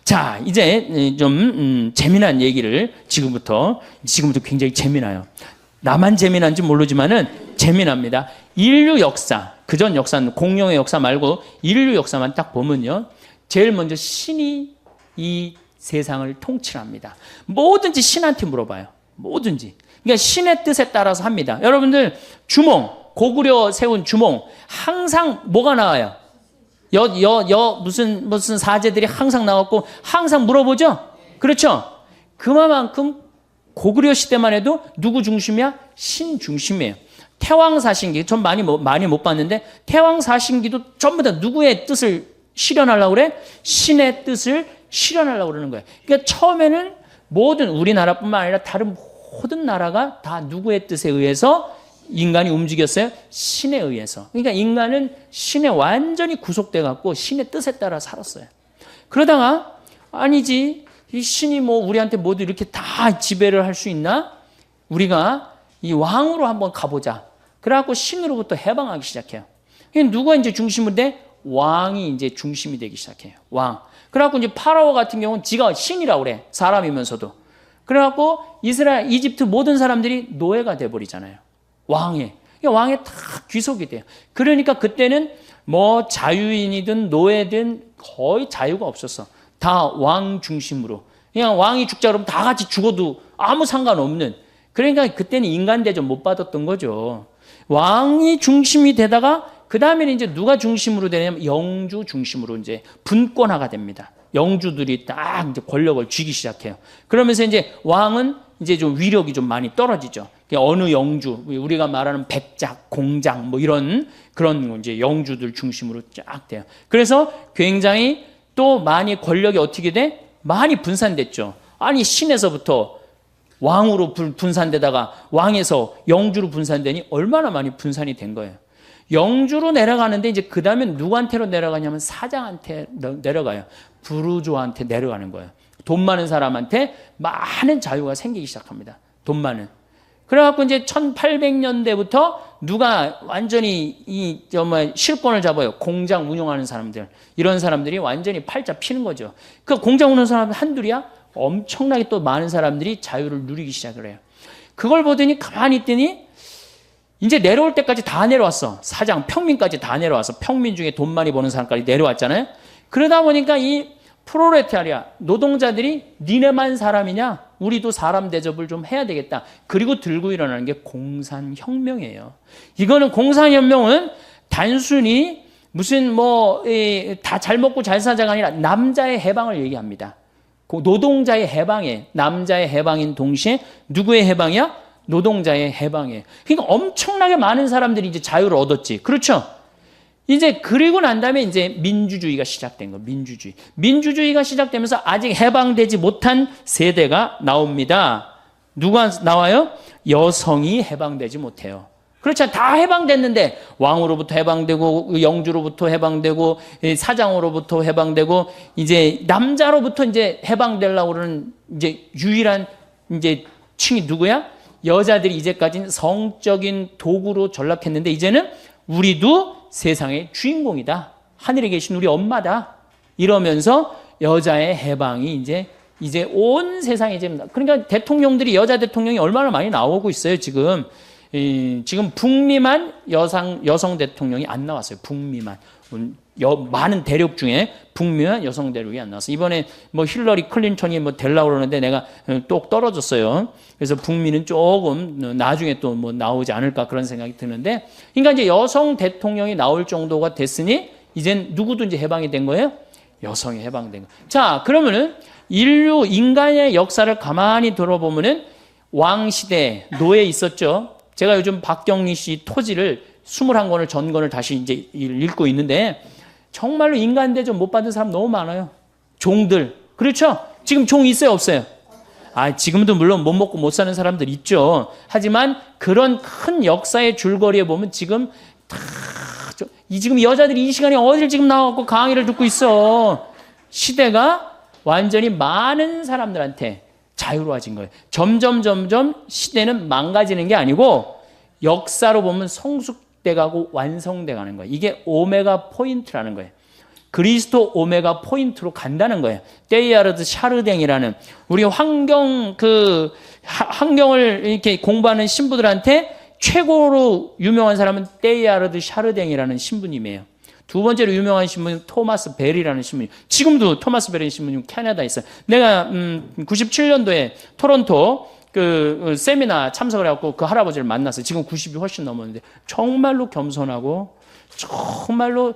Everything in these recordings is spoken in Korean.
자, 이제 좀 재미난 얘기를 지금부터 굉장히 재미나요. 나만 재미난지 모르지만은 재미납니다. 인류 역사, 그전 역사는 공룡의 역사 말고 인류 역사만 딱 보면요, 제일 먼저 신이 이 세상을 통치합니다. 뭐든지 신한테 물어봐요. 뭐든지. 그러니까 신의 뜻에 따라서 합니다. 여러분들 주몽, 고구려 세운 주몽 항상 뭐가 나와요? 무슨 사제들이 항상 나왔고 항상 물어보죠? 그렇죠? 그만큼 고구려 시대만 해도 누구 중심이야? 신 중심이에요. 태왕사신기, 전 많이 못 봤는데 태왕사신기도 전부 다 누구의 뜻을 실현하려고 그래? 신의 뜻을 실현하려고 그러는 거예요. 그러니까 처음에는 모든 우리나라뿐만 아니라 다른 모든 나라가 다 누구의 뜻에 의해서 인간이 움직였어요? 신에 의해서. 그러니까 인간은 신에 완전히 구속돼 갖고 신의 뜻에 따라 살았어요. 그러다가 아니지, 이 신이 뭐 우리한테 모두 이렇게 다 지배를 할 수 있나? 우리가 이 왕으로 한번 가보자. 그래갖고 신으로부터 해방하기 시작해요. 누가 이제 중심이 돼? 왕이 이제 중심이 되기 시작해요. 왕. 그래갖고 이제 파라오 같은 경우는 지가 신이라고 그래. 사람이면서도. 그래갖고 이집트 모든 사람들이 노예가 돼버리잖아요. 왕에 다 귀속이 돼요. 그러니까 그때는 뭐 자유인이든 노예든 거의 자유가 없었어. 다 왕 중심으로. 그냥 왕이 죽자 그러면 다 같이 죽어도 아무 상관없는. 그러니까 그때는 인간 대접 못 받았던 거죠. 왕이 중심이 되다가 그 다음에는 이제 누가 중심으로 되냐면 영주 중심으로 이제 분권화가 됩니다. 영주들이 딱 이제 권력을 쥐기 시작해요. 그러면서 이제 왕은 이제 좀 위력이 좀 많이 떨어지죠. 어느 영주, 우리가 말하는 백작, 공작 뭐 이런 그런 이제 영주들 중심으로 쫙 돼요. 그래서 굉장히 또 많이 권력이 어떻게 돼? 많이 분산됐죠. 아니 신에서부터 왕으로 분산되다가 왕에서 영주로 분산되니 얼마나 많이 분산이 된 거예요. 영주로 내려가는데 이제 그 다음에 누구한테로 내려가냐면 사장한테 내려가요. 부르주아한테 내려가는 거예요. 돈 많은 사람한테 많은 자유가 생기기 시작합니다. 돈 많은. 그래갖고 이제 1800년대부터 누가 완전히 실권을 잡아요. 공장 운영하는 사람들. 이런 사람들이 완전히 팔자 피는 거죠. 그 공장 운영하는 사람들 한둘이야? 엄청나게 또 많은 사람들이 자유를 누리기 시작을 해요. 그걸 보더니 가만히 있더니 이제 내려올 때까지 다 내려왔어. 사장, 평민까지 다 내려와서 평민 중에 돈 많이 버는 사람까지 내려왔잖아요. 그러다 보니까 이 프롤레타리아, 노동자들이 니네만 사람이냐? 우리도 사람 대접을 좀 해야 되겠다. 그리고 들고 일어나는 게 공산혁명이에요. 이거는 공산혁명은 단순히 무슨 다 잘 먹고 잘 사자가 아니라 남자의 해방을 얘기합니다. 노동자의 해방에, 남자의 해방인 동시에 누구의 해방이야? 노동자의 해방이에요. 그러니까 엄청나게 많은 사람들이 이제 자유를 얻었지. 그렇죠? 이제 그리고 난 다음에 이제 민주주의가 시작된 거. 민주주의가 시작되면서 아직 해방되지 못한 세대가 나옵니다. 누가 나와요? 여성이 해방되지 못해요. 그렇죠. 다 해방됐는데 왕으로부터 해방되고 영주로부터 해방되고 사장으로부터 해방되고 이제 남자로부터 이제 해방되려고 그러는 이제 유일한 이제 층이 누구야? 여자들이 이제까지는 성적인 도구로 전락했는데 이제는 우리도 세상의 주인공이다. 하늘에 계신 우리 엄마다. 이러면서 여자의 해방이 이제 온 세상에 그러니까 대통령들이 여자 대통령이 얼마나 많이 나오고 있어요, 지금. 지금 북미만 여성 대통령이 안 나왔어요. 북미만. 많은 대륙 중에 북미만 여성 대륙이 안 나왔어요. 이번에 힐러리 클린턴이 되려고 그러는데 내가 똑 떨어졌어요. 그래서 북미는 조금 나중에 또 나오지 않을까 그런 생각이 드는데, 그러니까 이제 여성 대통령이 나올 정도가 됐으니 이젠 누구도 이제 해방이 된 거예요? 여성이 해방된 거. 자, 그러면은 인간의 역사를 가만히 들어보면은 왕시대, 노예 있었죠. 제가 요즘 박경리 씨 토지를 21권을 전권을 다시 이제 읽고 있는데 정말로 인간 대접 못 받은 사람 너무 많아요. 종들. 그렇죠? 지금 종 있어요, 없어요? 지금도 물론 못 먹고 못 사는 사람들 있죠. 하지만 그런 큰 역사의 줄거리에 보면 지금 지금 여자들이 이 시간에 어딜 지금 나와갖고 강의를 듣고 있어. 시대가 완전히 많은 사람들한테 자유로워진 거예요. 점점 시대는 망가지는 게 아니고 역사로 보면 성숙돼 가고 완성돼 가는 거예요. 이게 오메가 포인트라는 거예요. 그리스도 오메가 포인트로 간다는 거예요. 데이아르드 샤르댕이라는 우리 환경을 이렇게 공부하는 신부들한테 최고로 유명한 사람은 데이아르드 샤르댕이라는 신부님이에요. 두 번째로 유명한 신부는 토마스 벨이라는 신부님. 지금도 토마스 벨이라는 신부님 캐나다에 있어요. 내가 97년도에 토론토 그 세미나 참석을 해갖고 그 할아버지를 만났어요. 지금 90이 훨씬 넘었는데 정말로 겸손하고 정말로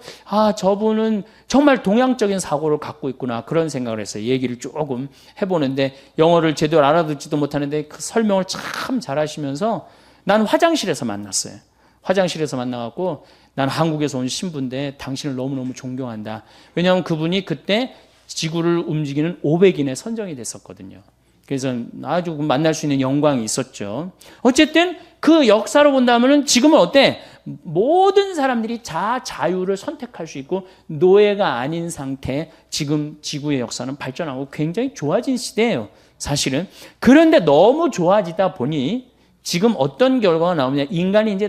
저분은 정말 동양적인 사고를 갖고 있구나 그런 생각을 했어요. 얘기를 조금 해보는데 영어를 제대로 알아듣지도 못하는데 그 설명을 참 잘하시면서 난 화장실에서 만났어요. 화장실에서 만나갖고 난 한국에서 온 신부인데 당신을 너무너무 존경한다. 왜냐하면 그분이 그때 지구를 움직이는 500인에 선정이 됐었거든요. 그래서 아주 만날 수 있는 영광이 있었죠. 어쨌든 그 역사로 본다면은 지금은 어때? 모든 사람들이 자유를 선택할 수 있고 노예가 아닌 상태 지금 지구의 역사는 발전하고 굉장히 좋아진 시대예요. 사실은. 그런데 너무 좋아지다 보니 지금 어떤 결과가 나오냐. 인간이 이제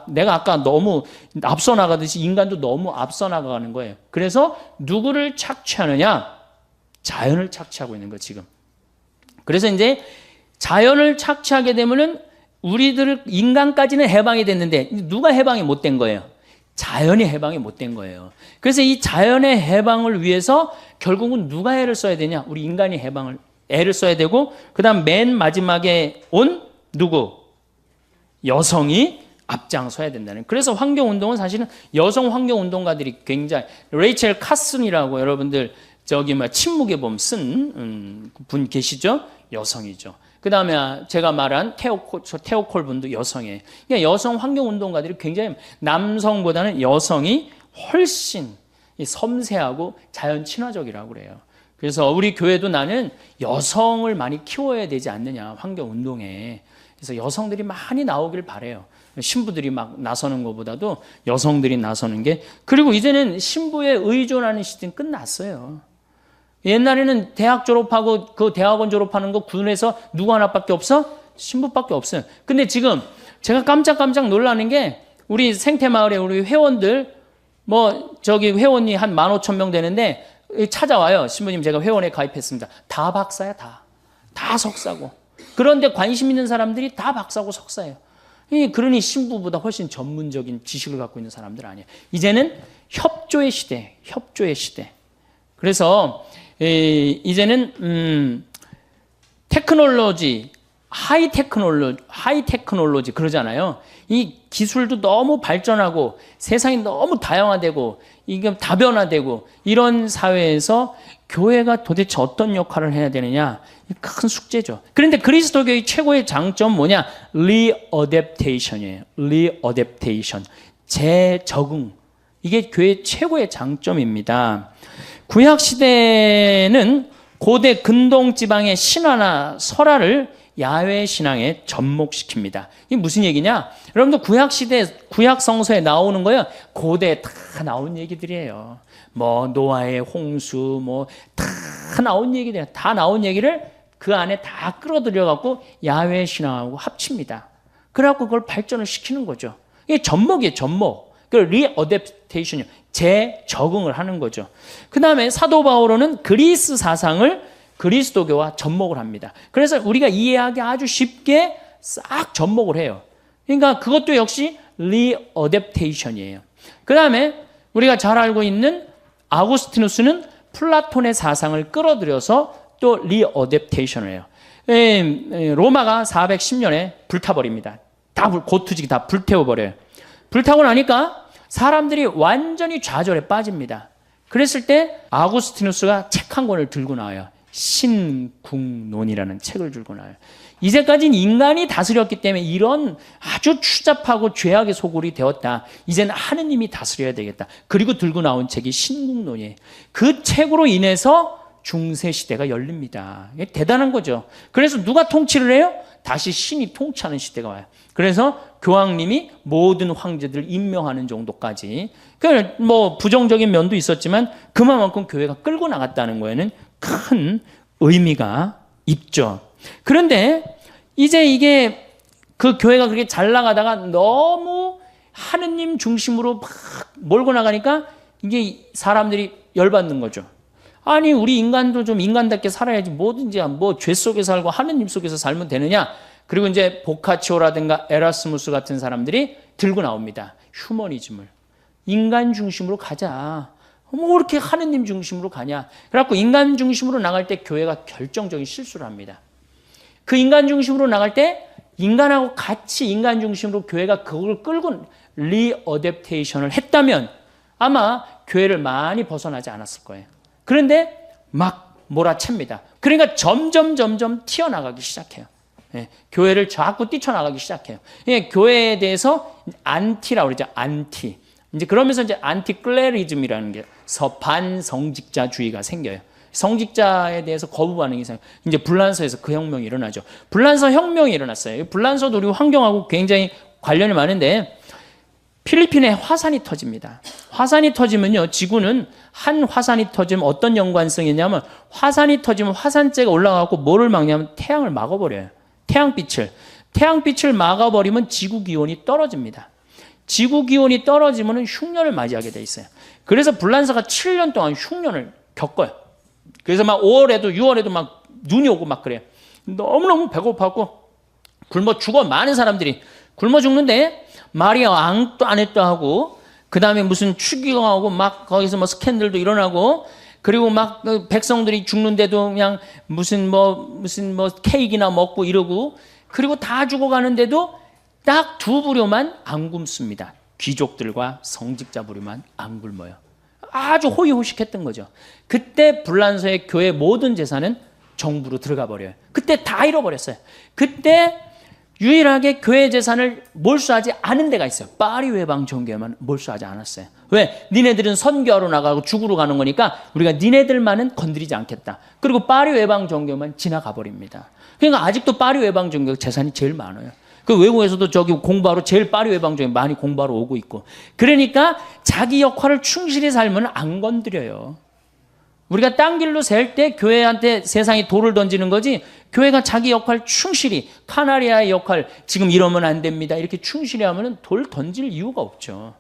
내가 아까 너무 앞서 나가듯이 인간도 너무 앞서 나가는 거예요. 그래서 누구를 착취하느냐? 자연을 착취하고 있는 거예요, 지금. 그래서 이제 자연을 착취하게 되면은 우리들 인간까지는 해방이 됐는데 누가 해방이 못 된 거예요? 자연이 해방이 못 된 거예요. 그래서 이 자연의 해방을 위해서 결국은 누가 애를 써야 되냐? 우리 인간이 애를 써야 되고 그다음 맨 마지막에 온 누구? 여성이 앞장서야 된다는. 그래서 환경운동은 사실은 여성 환경운동가들이 굉장히 레이첼 카슨이라고 여러분들 침묵의 봄 쓴 분 계시죠? 여성이죠. 그 다음에 제가 말한 테오콜 분도 여성이에요. 그러니까 여성 환경운동가들이 굉장히 남성보다는 여성이 훨씬 섬세하고 자연 친화적이라고 그래요. 그래서 우리 교회도 나는 여성을 많이 키워야 되지 않느냐, 환경운동에. 그래서 여성들이 많이 나오길 바라요. 신부들이 막 나서는 것보다도 여성들이 나서는 게. 그리고 이제는 신부에 의존하는 시대는 끝났어요. 옛날에는 대학 졸업하고 그 대학원 졸업하는 거 군에서 누구 하나밖에 없어? 신부밖에 없어요. 근데 지금 제가 깜짝 놀라는 게 우리 생태마을에 우리 회원들 회원이 한 15,000명 되는데 찾아와요. 신부님 제가 회원에 가입했습니다. 다 박사야 다 석사고. 그런데 관심 있는 사람들이 다 박사고 석사예요. 그러니 신부보다 훨씬 전문적인 지식을 갖고 있는 사람들 아니에요. 이제는 협조의 시대. 그래서 이제는 테크놀로지, 하이 테크놀로지 그러잖아요. 이 기술도 너무 발전하고 세상이 너무 다양화되고 이게 다변화되고 이런 사회에서 교회가 도대체 어떤 역할을 해야 되느냐, 큰 숙제죠. 그런데 그리스도교의 최고의 장점 뭐냐? 리어댑테이션이에요. 리어댑테이션, 재적응. 이게 교회의 최고의 장점입니다. 구약 시대는 고대 근동 지방의 신화나 설화를 야훼 신앙에 접목시킵니다. 이게 무슨 얘기냐? 여러분들 구약 시대 구약 성서에 나오는 거예요. 고대에 다 나온 얘기들이에요. 노아의 홍수 다 나온 얘기들, 다 나온 얘기를 그 안에 다 끌어들여 갖고 야훼 신앙하고 합칩니다. 그래갖고 그걸 발전을 시키는 거죠. 이게 접목이에요, 접목. 그 리어댑테이션이요. 재적응을 하는 거죠. 그 다음에 사도 바오로는 그리스 사상을 그리스도교와 접목을 합니다. 그래서 우리가 이해하기 아주 쉽게 싹 접목을 해요. 그러니까 그것도 역시 리어댑테이션이에요. 그 다음에 우리가 잘 알고 있는 아구스티누스는 플라톤의 사상을 끌어들여서 또 리어댑테이션을 해요. 로마가 410년에 불타버립니다. 고투지기 다 불태워버려요. 불타고 나니까 사람들이 완전히 좌절에 빠집니다. 그랬을 때 아구스티누스가 책 한 권을 들고 나와요. 신궁론이라는 책을 들고 나와요. 이제까지는 인간이 다스렸기 때문에 이런 아주 추잡하고 죄악의 소굴이 되었다. 이제는 하느님이 다스려야 되겠다. 그리고 들고 나온 책이 신궁론이에요. 그 책으로 인해서 중세시대가 열립니다. 이게 대단한 거죠. 그래서 누가 통치를 해요? 다시 신이 통치하는 시대가 와요. 그래서 교황님이 모든 황제들을 임명하는 정도까지. 부정적인 면도 있었지만 그만큼 교회가 끌고 나갔다는 거에는 큰 의미가 있죠. 그런데 이제 이게 그 교회가 그렇게 잘 나가다가 너무 하느님 중심으로 막 몰고 나가니까 이게 사람들이 열받는 거죠. 아니 우리 인간도 좀 인간답게 살아야지 뭐든지 뭐 죄 속에 살고 하느님 속에서 살면 되느냐. 그리고 이제 보카치오라든가 에라스무스 같은 사람들이 들고 나옵니다. 휴머니즘을. 인간 중심으로 가자. 뭐 이렇게 하느님 중심으로 가냐. 그래갖고 인간 중심으로 나갈 때 교회가 결정적인 실수를 합니다. 그 인간 중심으로 나갈 때 인간하고 같이 인간 중심으로 교회가 그걸 끌고 리어댑테이션을 했다면 아마 교회를 많이 벗어나지 않았을 거예요. 그런데 막 몰아챕니다. 그러니까 점점 튀어나가기 시작해요. 예, 교회를 자꾸 뛰쳐나가기 시작해요. 예, 교회에 대해서 안티라고 그러죠. 안티. 이제 그러면서 이제 안티클레리즘이라는 게 반성직자주의가 생겨요. 성직자에 대해서 거부 반응이 생겨요. 이제 불란서에서 그 혁명이 일어나죠. 불란서 혁명이 일어났어요. 불란서도 우리 환경하고 굉장히 관련이 많은데 필리핀에 화산이 터집니다. 화산이 터지면요, 지구는 한 화산이 터지면 어떤 연관성이 있냐면 화산이 터지면 화산재가 올라가고 뭐를 막냐면 태양을 막아버려요. 태양빛을 막아버리면 지구 기온이 떨어집니다. 지구 기온이 떨어지면 흉년을 맞이하게 돼 있어요. 그래서 불란서가 7년 동안 흉년을 겪어요. 그래서 막 5월에도 6월에도 막 눈이 오고 막 그래요. 너무너무 배고파고 굶어 죽어. 많은 사람들이 굶어 죽는데 마리아 앙뚜아네트 하고 그 다음에 무슨 추기경하고 막 거기서 뭐 스캔들도 일어나고 그리고 막 백성들이 죽는데도 그냥 무슨 뭐 케이크나 먹고 이러고 그리고 다 죽어가는데도 딱 두 부류만 안 굶습니다. 귀족들과 성직자 부류만 안 굶어요. 아주 호의호식했던 거죠. 그때 불란서의 교회 모든 재산은 정부로 들어가 버려요. 그때 다 잃어버렸어요. 그때 유일하게 교회 재산을 몰수하지 않은 데가 있어요. 파리 외방 종교만 몰수하지 않았어요. 왜? 니네들은 선교하러 나가고 죽으러 가는 거니까 우리가 니네들만은 건드리지 않겠다. 그리고 파리 외방 종교만 지나가 버립니다. 그러니까 아직도 파리 외방 종교 재산이 제일 많아요. 그 외국에서도 저기 공부하러 제일 파리 외방 종교 많이 공부하러 오고 있고. 그러니까 자기 역할을 충실히 살면 안 건드려요. 우리가 딴 길로 셀 때 교회한테 세상이 돌을 던지는 거지 교회가 자기 역할 충실히 카나리아의 역할 지금 이러면 안 됩니다. 이렇게 충실히 하면은 돌 던질 이유가 없죠.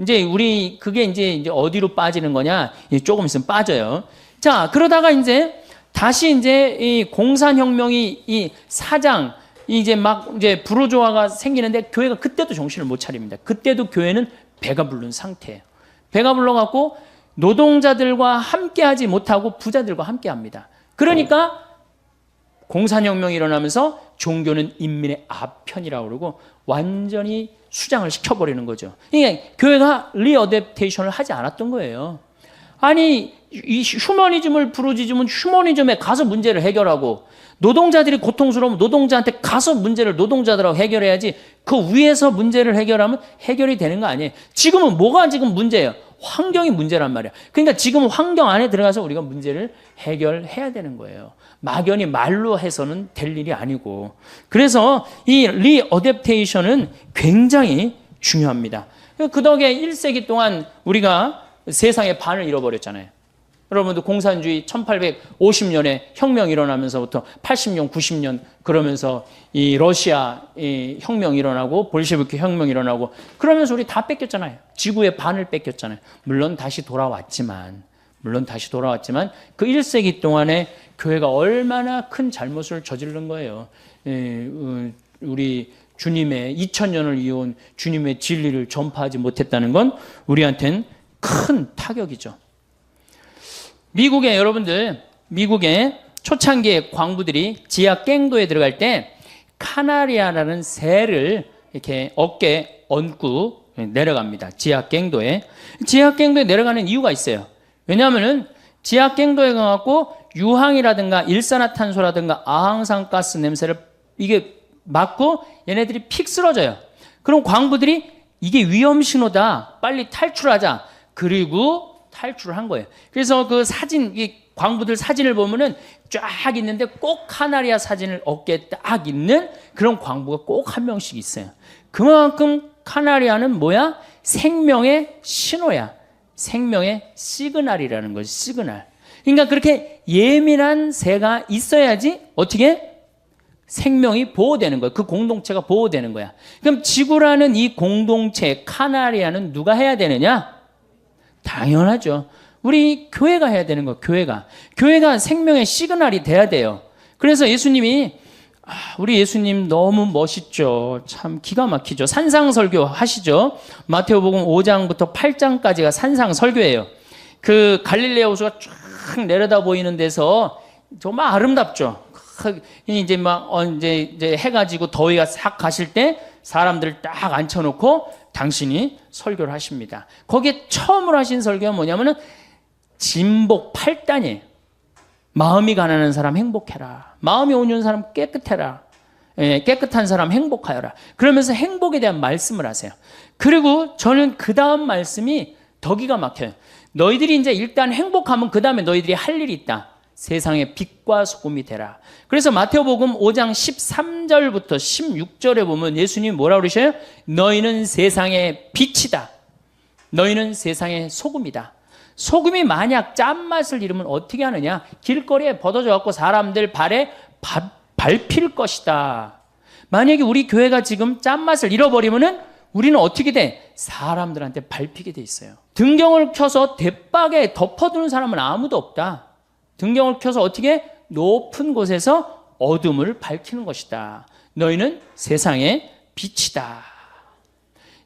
이제 우리 그게 이제 어디로 빠지는 거냐? 조금 있으면 빠져요. 자, 그러다가 이제 다시 이제 이 공산혁명이 이 사장 이제 막 이제 부르조아가 생기는데 교회가 그때도 정신을 못 차립니다. 그때도 교회는 배가 부른 상태예요. 배가 불러갖고 노동자들과 함께하지 못하고 부자들과 함께합니다. 그러니까 공산혁명이 일어나면서 종교는 인민의 아편이라고 그러고 완전히 수장을 시켜버리는 거죠. 이게 교회가 리어댑테이션을 하지 않았던 거예요. 아니 이 휴머니즘을 부르짖으면 휴머니즘에 가서 문제를 해결하고 노동자들이 고통스러우면 노동자한테 가서 문제를 노동자들하고 해결해야지 그 위에서 문제를 해결하면 해결이 되는 거 아니에요. 지금은 뭐가 지금 문제예요? 환경이 문제란 말이야. 그러니까 지금 환경 안에 들어가서 우리가 문제를 해결해야 되는 거예요. 막연히 말로 해서는 될 일이 아니고. 그래서 이 리어댑테이션은 굉장히 중요합니다. 그 덕에 1세기 동안 우리가 세상의 반을 잃어버렸잖아요. 여러분도 공산주의 1850년에 혁명이 일어나면서부터 80년, 90년 그러면서 이 러시아 이 혁명이 일어나고 볼셰비키 혁명이 일어나고 그러면서 우리 다 뺏겼잖아요. 지구의 반을 뺏겼잖아요. 물론 다시 돌아왔지만 그 1세기 동안에 교회가 얼마나 큰 잘못을 저지른 거예요. 우리 주님의 2000년을 이어온 주님의 진리를 전파하지 못했다는 건 우리한테는 큰 타격이죠. 미국의 초창기의 광부들이 지하 갱도에 들어갈 때 카나리아라는 새를 이렇게 어깨에 얹고 내려갑니다. 지하 갱도에 내려가는 이유가 있어요. 왜냐하면은 지하 갱도에 가갖고 유황이라든가 일산화탄소라든가 아항산가스 냄새를 이게 맡고 얘네들이 픽 쓰러져요. 그럼 광부들이 이게 위험 신호다. 빨리 탈출하자. 그리고 탈출을 한 거예요. 그래서 그 사진, 이 광부들 사진을 보면은 쫙 있는데 꼭 카나리아 사진을 어깨에 딱 있는 그런 광부가 꼭 한 명씩 있어요. 그만큼 카나리아는 뭐야? 생명의 신호야. 생명의 시그널이라는 거지, 시그널. 그러니까 그렇게 예민한 새가 있어야지 어떻게? 생명이 보호되는 거야. 그 공동체가 보호되는 거야. 그럼 지구라는 이 공동체, 카나리아는 누가 해야 되느냐? 당연하죠. 우리 교회가 해야 되는 거, 교회가 생명의 시그널이 돼야 돼요. 그래서 예수님이 우리 예수님 너무 멋있죠. 참 기가 막히죠. 산상설교 하시죠. 마태오복음 5장부터 8장까지가 산상설교예요. 그 갈릴레아 호수가 쫙 내려다 보이는 데서 정말 아름답죠. 이제 막 이제 해가 지고 더위가 싹 가실 때 사람들 딱 앉혀놓고 당신이 설교를 하십니다. 거기에 처음으로 하신 설교가 뭐냐면은 진복 8단이에요. 마음이 가난한 사람 행복해라. 마음이 온유한 사람 깨끗해라. 깨끗한 사람 행복하여라. 그러면서 행복에 대한 말씀을 하세요. 그리고 저는 그 다음 말씀이 더 기가 막혀요. 너희들이 이제 일단 행복하면 그 다음에 너희들이 할 일이 있다. 세상의 빛과 소금이 되라. 그래서 마태복음 5장 13절부터 16절에 보면 예수님이 뭐라고 그러셔요? 너희는 세상의 빛이다. 너희는 세상의 소금이다. 소금이 만약 짠맛을 잃으면 어떻게 하느냐? 길거리에 벗어져 갖고 사람들 발에 밟힐 것이다. 만약에 우리 교회가 지금 짠맛을 잃어버리면은 우리는 어떻게 돼? 사람들한테 밟히게 돼 있어요. 등경을 켜서 대박에 덮어두는 사람은 아무도 없다. 등경을 켜서 어떻게? 높은 곳에서 어둠을 밝히는 것이다. 너희는 세상의 빛이다.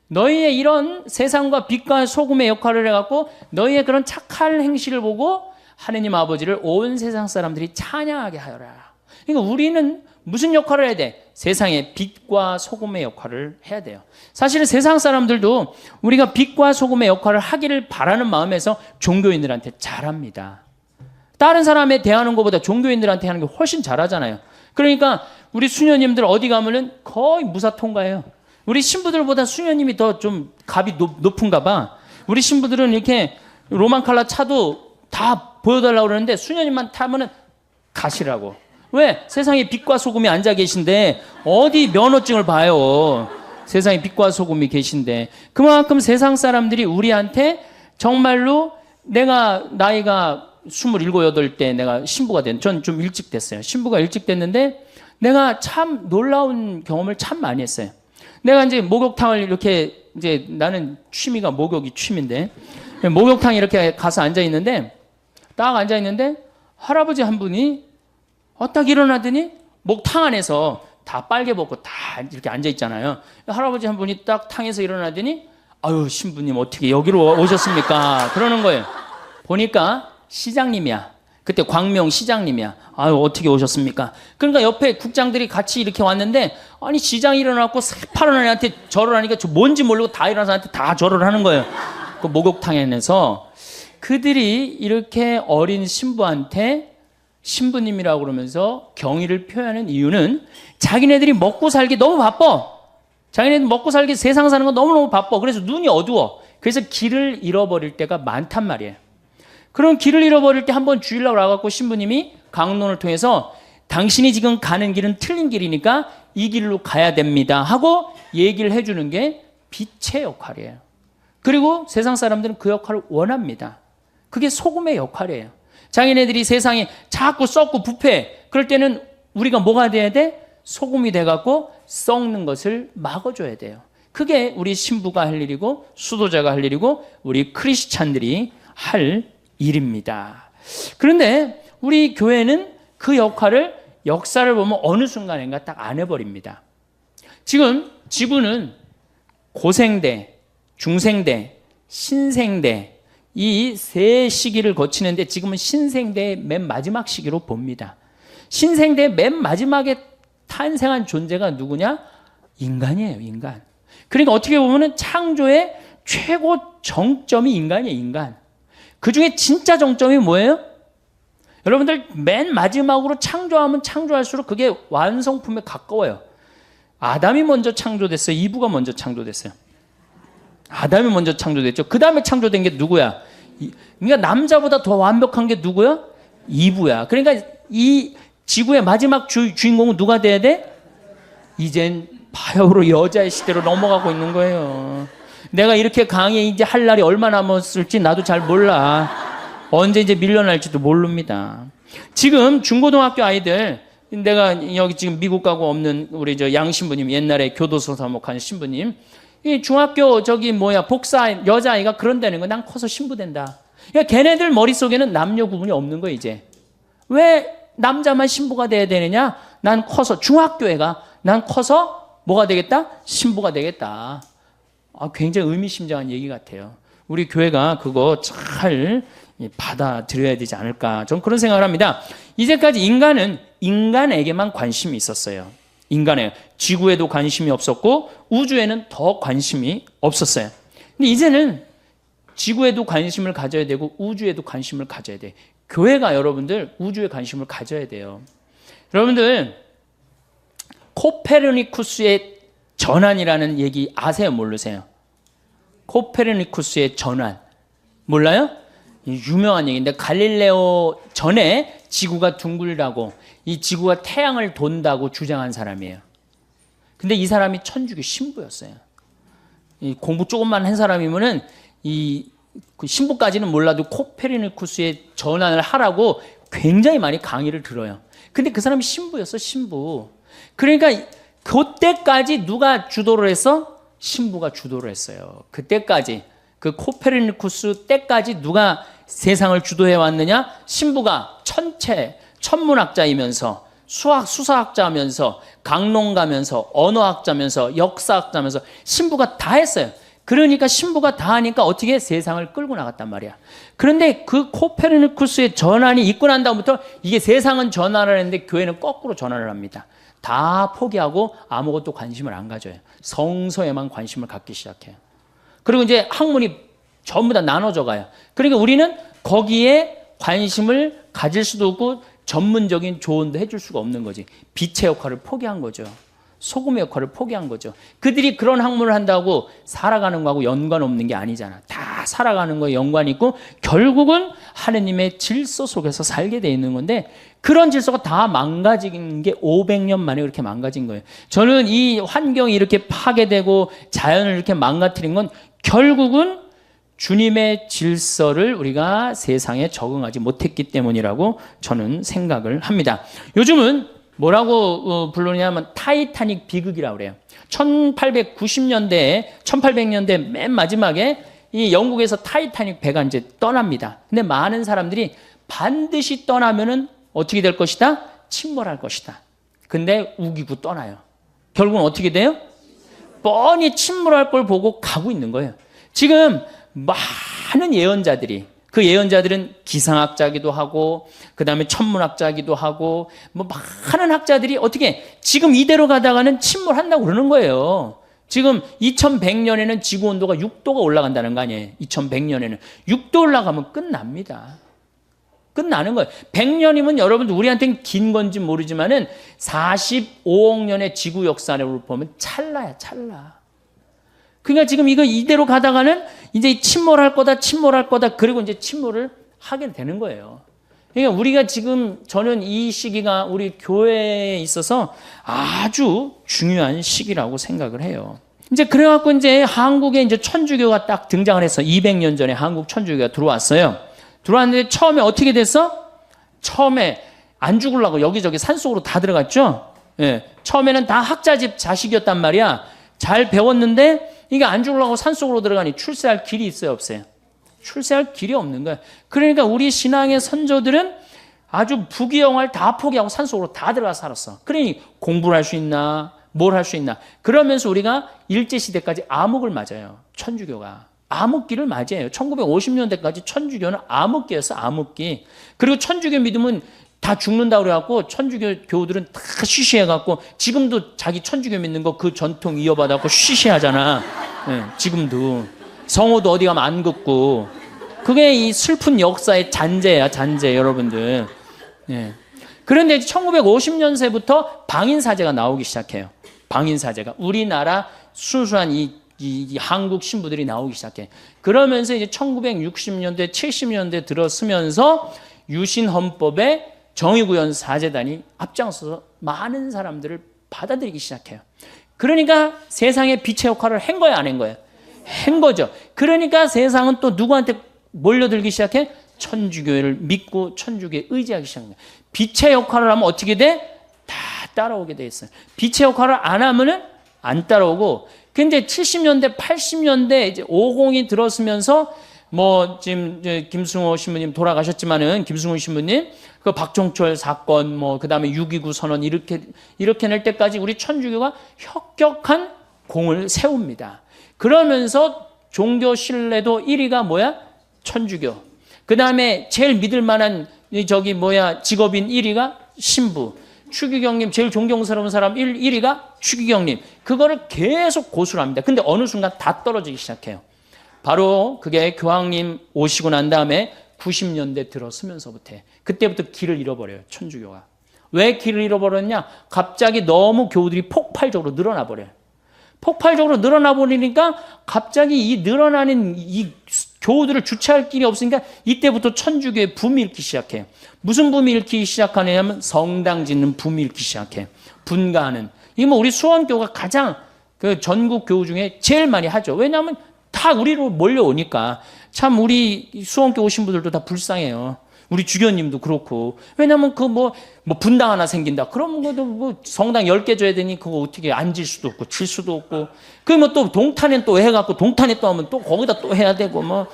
너희의 이런 세상과 빛과 소금의 역할을 해갖고 너희의 그런 착한 행실을 보고 하느님 아버지를 온 세상 사람들이 찬양하게 하여라. 그러니까 우리는 무슨 역할을 해야 돼? 세상의 빛과 소금의 역할을 해야 돼요. 사실은 세상 사람들도 우리가 빛과 소금의 역할을 하기를 바라는 마음에서 종교인들한테 잘합니다. 다른 사람에 대하는 것보다 종교인들한테 하는 게 훨씬 잘하잖아요. 그러니까 우리 수녀님들 어디 가면은 거의 무사 통과해요. 우리 신부들보다 수녀님이 더 좀 값이 높은가 봐. 우리 신부들은 이렇게 로만 칼라 차도 다 보여달라고 그러는데 수녀님만 타면은 가시라고. 왜? 세상에 빛과 소금이 앉아 계신데 어디 면허증을 봐요. 세상에 빛과 소금이 계신데. 그만큼 세상 사람들이 우리한테 정말로 내가 나이가 27, 8때 내가 신부가 전 좀 일찍 됐어요. 신부가 일찍 됐는데 내가 참 놀라운 경험을 참 많이 했어요. 내가 이제 목욕탕을 이렇게 이제 나는 취미가 목욕이 취미인데 목욕탕 이렇게 가서 앉아 있는데 딱 앉아 있는데 할아버지 한 분이 딱 일어나더니 목탕 안에서 다 빨개 벗고 다 이렇게 앉아 있잖아요. 할아버지 한 분이 딱 탕에서 일어나더니 아유 신부님 어떻게 여기로 오셨습니까? 그러는 거예요. 보니까 시장님이야. 그때 광명 시장님이야. 아유 어떻게 오셨습니까? 그러니까 옆에 국장들이 같이 이렇게 왔는데 아니 시장이 일어나고 새파란 애한테 절을 하니까 저 뭔지 모르고 다 일어나서 한테 다 절을 하는 거예요. 그 목욕탕에서 그들이 이렇게 어린 신부한테 신부님이라고 그러면서 경의를 표하는 이유는 자기네들이 먹고 살기 너무 바빠. 자기네들 먹고 살기 세상 사는 거 너무너무 바빠. 그래서 눈이 어두워. 그래서 길을 잃어버릴 때가 많단 말이에요. 그럼 길을 잃어버릴 때 한번 주일날 와갖고 신부님이 강론을 통해서 당신이 지금 가는 길은 틀린 길이니까 이 길로 가야 됩니다 하고 얘기를 해주는 게 빛의 역할이에요. 그리고 세상 사람들은 그 역할을 원합니다. 그게 소금의 역할이에요. 자기네들이 세상에 자꾸 썩고 부패. 그럴 때는 우리가 뭐가 돼야 돼? 소금이 돼갖고 썩는 것을 막아줘야 돼요. 그게 우리 신부가 할 일이고 수도자가 할 일이고 우리 크리스찬들이 할 일입니다. 그런데 우리 교회는 그 역할을 역사를 보면 어느 순간인가 딱 안 해버립니다. 지금 지구는 고생대, 중생대, 신생대 이 세 시기를 거치는데 지금은 신생대의 맨 마지막 시기로 봅니다. 신생대의 맨 마지막에 탄생한 존재가 누구냐? 인간이에요, 인간. 그러니까 어떻게 보면 창조의 최고 정점이 인간이에요, 인간. 그 중에 진짜 정점이 뭐예요? 여러분들 맨 마지막으로 창조하면 창조할수록 그게 완성품에 가까워요. 아담이 먼저 창조됐어요? 이브가 먼저 창조됐어요? 아담이 먼저 창조됐죠. 그 다음에 창조된 게 누구야? 그러니까 남자보다 더 완벽한 게 누구야? 이브야. 그러니까 이 지구의 마지막 주인공은 누가 돼야 돼? 이젠 바야흐로 여자의 시대로 넘어가고 있는 거예요. 내가 이렇게 강의 이제 할 날이 얼마 남았을지 나도 잘 몰라. 언제 이제 밀려날지도 모릅니다. 지금 중고등학교 아이들, 내가 여기 지금 미국 가고 없는 우리 저 양 신부님, 옛날에 교도소 사목한 신부님, 이 중학교 복사 여자아이가 그런다는 거, 난 커서 신부된다. 그러니까 걔네들 머릿속에는 남녀 구분이 없는 거예요, 이제. 왜 남자만 신부가 돼야 되느냐? 난 커서, 중학교애가 난 커서 뭐가 되겠다? 신부가 되겠다. 굉장히 의미심장한 얘기 같아요. 우리 교회가 그거 잘 받아들여야 되지 않을까. 저는 그런 생각을 합니다. 이제까지 인간은 인간에게만 관심이 있었어요. 인간에, 지구에도 관심이 없었고 우주에는 더 관심이 없었어요. 근데 이제는 지구에도 관심을 가져야 되고 우주에도 관심을 가져야 돼. 교회가 여러분들 우주에 관심을 가져야 돼요. 여러분들 코페르니쿠스의 전환이라는 얘기 아세요? 모르세요? 코페르니쿠스의 전환 몰라요? 유명한 얘기인데, 갈릴레오 전에 지구가 둥글다고, 이 지구가 태양을 돈다고 주장한 사람이에요. 근데 이 사람이 천주교 신부였어요. 이 공부 조금만 한 사람이면은 그 신부까지는 몰라도 코페르니쿠스의 전환을 하라고 굉장히 많이 강의를 들어요. 근데 그 사람이 신부였어, 신부. 그러니까 그때까지 누가 주도를 했어? 신부가 주도를 했어요. 그때까지. 그 코페르니쿠스 때까지 누가 세상을 주도해 왔느냐? 신부가 천문학자이면서 수사학자면서 강론가면서 언어학자면서 역사학자면서 신부가 다 했어요. 그러니까 신부가 다 하니까 어떻게 세상을 끌고 나갔단 말이야. 그런데 그 코페르니쿠스의 전환이 있고 난 다음부터 이게 세상은 전환을 했는데 교회는 거꾸로 전환을 합니다. 다 포기하고 아무것도 관심을 안 가져요. 성서에만 관심을 갖기 시작해요. 그리고 이제 학문이 전부 다 나눠져 가요. 그러니까 우리는 거기에 관심을 가질 수도 없고 전문적인 조언도 해줄 수가 없는 거지. 빛의 역할을 포기한 거죠. 소금의 역할을 포기한 거죠. 그들이 그런 학문을 한다고 살아가는 거하고 연관 없는 게 아니잖아. 다 살아가는 거에 연관이 있고 결국은 하느님의 질서 속에서 살게 돼 있는 건데, 그런 질서가 다 망가진 게 500년 만에 그렇게 망가진 거예요. 저는 이 환경이 이렇게 파괴되고 자연을 이렇게 망가뜨린 건 결국은 주님의 질서를 우리가 세상에 적응하지 못했기 때문이라고 저는 생각을 합니다. 요즘은 뭐라고 부르냐면 타이타닉 비극이라고 그래요. 1890년대 맨 마지막에 이 영국에서 타이타닉 배가 이제 떠납니다. 근데 많은 사람들이 반드시 떠나면은 어떻게 될 것이다? 침몰할 것이다. 근데 우기고 떠나요. 결국은 어떻게 돼요? 뻔히 침몰할 걸 보고 가고 있는 거예요. 지금 많은 예언자들이, 그 예언자들은 기상학자기도 하고 그 다음에 천문학자기도 하고 많은 학자들이 어떻게 지금 이대로 가다가는 침몰한다고 그러는 거예요. 지금 2100년에는 지구온도가 6도가 올라간다는 거 아니에요. 2100년에는 6도 올라가면 끝납니다. 끝나는 거예요. 100년이면 여러분들 우리한테는 긴 건지 모르지만은 45억 년의 지구 역사를 보면 찰나야, 찰나. 그러니까 지금 이거 이대로 가다가는 이제 침몰할 거다. 그리고 이제 침몰을 하게 되는 거예요. 그러니까 우리가 지금, 저는 이 시기가 우리 교회에 있어서 아주 중요한 시기라고 생각을 해요. 이제 그래갖고 이제 한국에 이제 천주교가 딱 등장을 해서 200년 전에 한국 천주교가 들어왔어요. 들어왔는데 처음에 어떻게 됐어? 처음에 안 죽으려고 여기저기 산속으로 다 들어갔죠? 예. 처음에는 다 학자 집 자식이었단 말이야. 잘 배웠는데 이게 안 죽으려고 산속으로 들어가니 출세할 길이 있어요, 없어요? 출세할 길이 없는 거야. 그러니까 우리 신앙의 선조들은 아주 부귀영화를 다 포기하고 산속으로 다 들어가 살았어. 그러니 공부를 할 수 있나, 뭘 할 수 있나. 그러면서 우리가 일제시대까지 암흑을 맞아요. 천주교가. 암흑기를 맞이해요. 1950년대까지 천주교는 암흑기였어, 암흑기. 그리고 천주교 믿으면 다 죽는다고 그래갖고 천주교 교우들은 다 쉬쉬해갖고 지금도 자기 천주교 믿는 거 그 전통 이어받아갖고 쉬쉬하잖아. 네, 지금도. 성호도 어디 가면 안 긋고. 그게 이 슬픈 역사의 잔재야, 잔재, 여러분들. 네. 그런데 1950년세부터 방인사제가 나오기 시작해요. 방인사제가. 우리나라 순수한 이 한국 신부들이 나오기 시작해. 그러면서 이제 1960년대, 70년대 들어서면서 유신헌법에 정의구현 사제단이 앞장서서 많은 사람들을 받아들이기 시작해요. 그러니까 세상에 빛의 역할을 한 거야, 안 한 거야? 한 거죠. 그러니까 세상은 또 누구한테 몰려들기 시작해? 천주교를 믿고 천주교에 의지하기 시작해요. 빛의 역할을 하면 어떻게 돼? 다 따라오게 돼 있어요. 빛의 역할을 안 하면은 안 따라오고, 근데 70년대, 80년대 이제 50이 들었으면서 뭐 지금 이제 김승호 신부님 돌아가셨지만은 김승호 신부님 그 박종철 사건 뭐 그다음에 6.29 선언 이렇게 낼 때까지 우리 천주교가 혁혁한 공을 세웁니다. 그러면서 종교 신뢰도 1위가 뭐야? 천주교. 그다음에 제일 믿을 만한 직업인 1위가 신부. 추기경님 제일 존경스러운 사람 1위가 추기경님. 그거를 계속 고수를 합니다. 근데 어느 순간 다 떨어지기 시작해요. 바로 그게 교황님 오시고 난 다음에 90년대 들어서면서부터 그때부터 길을 잃어버려요. 천주교가. 왜 길을 잃어버렸냐? 갑자기 너무 교우들이 폭발적으로 늘어나 버려요. 폭발적으로 늘어나 버리니까 갑자기 이 늘어나는 이 교우들을 주체할 길이 없으니까 이때부터 천주교의 붐이 일기 시작해요. 무슨 붐이 일기 시작하냐면 성당 짓는 붐이 일기 시작해요. 분가하는. 이게 뭐 우리 수원교가 가장 그 전국 교우 중에 제일 많이 하죠. 왜냐하면 다 우리로 몰려오니까. 참 우리 수원교 오신 분들도 다 불쌍해요. 우리 주교님도 그렇고. 왜냐면 그 뭐 분당 하나 생긴다. 그럼 뭐 성당 10개 줘야 되니 그거 어떻게 앉을 수도 없고 칠 수도 없고. 그 뭐 또 동탄에 또 해갖고 동탄에 또 하면 또 거기다 또 해야 되고 뭐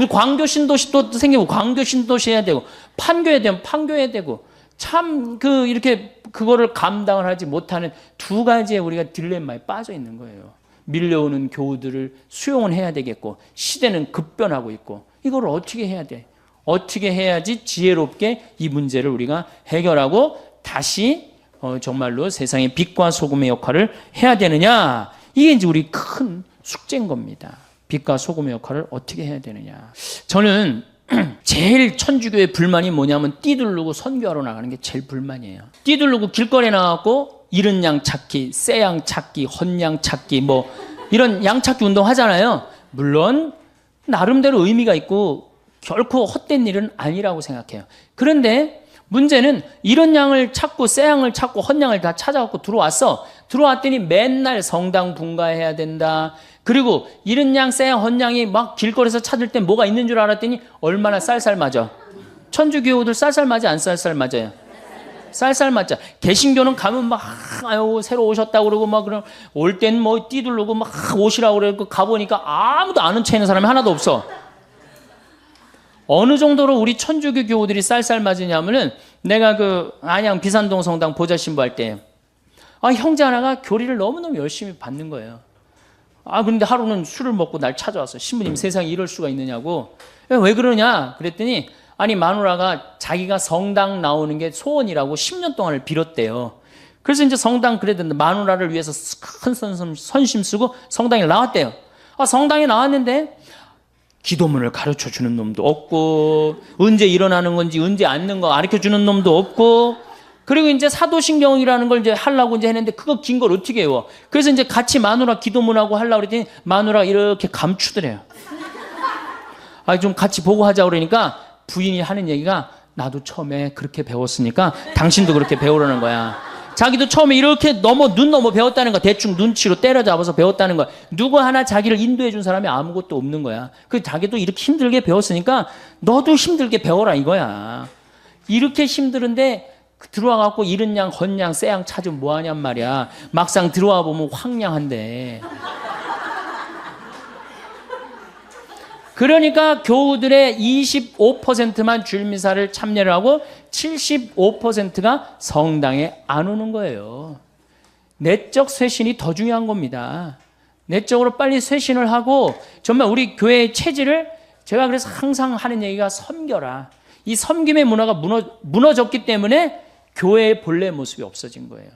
광교 신도시 또 생기고 광교 신도시 해야 되고 판교해야 되면 판교해야 되고 참 이렇게 그거를 감당을 하지 못하는 두 가지의 우리가 딜레마에 빠져 있는 거예요. 밀려오는 교우들을 수용은 해야 되겠고 시대는 급변하고 있고 이걸 어떻게 해야 돼? 어떻게 해야지 지혜롭게 이 문제를 우리가 해결하고 다시 정말로 세상의 빛과 소금의 역할을 해야 되느냐? 이게 이제 우리 큰 숙제인 겁니다. 빛과 소금의 역할을 어떻게 해야 되느냐? 저는 제일 천주교의 불만이 뭐냐면 띠두르고 선교하러 나가는 게 제일 불만이에요. 띠두르고 길거리에 나가고 이른 양 찾기, 새 양 찾기, 헌양 찾기 뭐 이런 양 찾기 운동 하잖아요. 물론 나름대로 의미가 있고 결코 헛된 일은 아니라고 생각해요. 그런데 문제는 이런 양을 찾고 새 양을 찾고 헌양을 다 찾아갖고 들어왔더니 맨날 성당 분가해야 된다. 그리고 이런 양, 새 양, 헌양이 막 길거리에서 찾을 때 뭐가 있는 줄 알았더니 얼마나 쌀쌀 맞아. 천주교우들 쌀쌀 맞아, 안 쌀쌀 맞아요? 쌀쌀 맞자. 개신교는 가면 막 아유 새로 오셨다고 그러고 막 그럼 올 땐 뭐 띠두르고 막 오시라고 그러고 가보니까 아무도 아는 체 있는 사람이 하나도 없어. 어느 정도로 우리 천주교 교우들이 쌀쌀 맞으냐면은 내가 안양 비산동 성당 보좌 신부할 때 형제 하나가 교리를 너무너무 열심히 받는 거예요. 그런데 하루는 술을 먹고 날 찾아왔어. 신부님 세상에 이럴 수가 있느냐고. 왜 그러냐 그랬더니 마누라가 자기가 성당 나오는 게 소원이라고 10년 동안을 빌었대요. 그래서 이제 성당 그래도 마누라를 위해서 큰 선심 쓰고 성당에 나왔대요. 성당에 나왔는데 기도문을 가르쳐 주는 놈도 없고 언제 일어나는 건지 언제 앉는 거 가르쳐 주는 놈도 없고 그리고 이제 사도신경이라는 걸 이제 하려고 이제 했는데 그거 긴 걸 어떻게 외워? 그래서 이제 같이 마누라 기도문하고 하려고 그랬더니 마누라 이렇게 감추더래요. 좀 같이 보고 하자 그러니까 부인이 하는 얘기가 나도 처음에 그렇게 배웠으니까 당신도 그렇게 배우라는 거야. 자기도 처음에 이렇게 눈 넘어 배웠다는 거야. 대충 눈치로 때려잡아서 배웠다는 거야. 누구 하나 자기를 인도해 준 사람이 아무것도 없는 거야. 자기도 이렇게 힘들게 배웠으니까 너도 힘들게 배워라 이거야. 이렇게 힘들은데 들어와갖고 이른 양, 헌양, 새 양 찾으면 뭐하냔 말이야. 막상 들어와 보면 황량한데. 그러니까 교우들의 25%만 주일미사를 참여를 하고 75%가 성당에 안 오는 거예요. 내적 쇄신이 더 중요한 겁니다. 내적으로 빨리 쇄신을 하고 정말 우리 교회의 체질을 제가 그래서 항상 하는 얘기가 섬겨라. 이 섬김의 문화가 무너졌기 때문에 교회의 본래 모습이 없어진 거예요.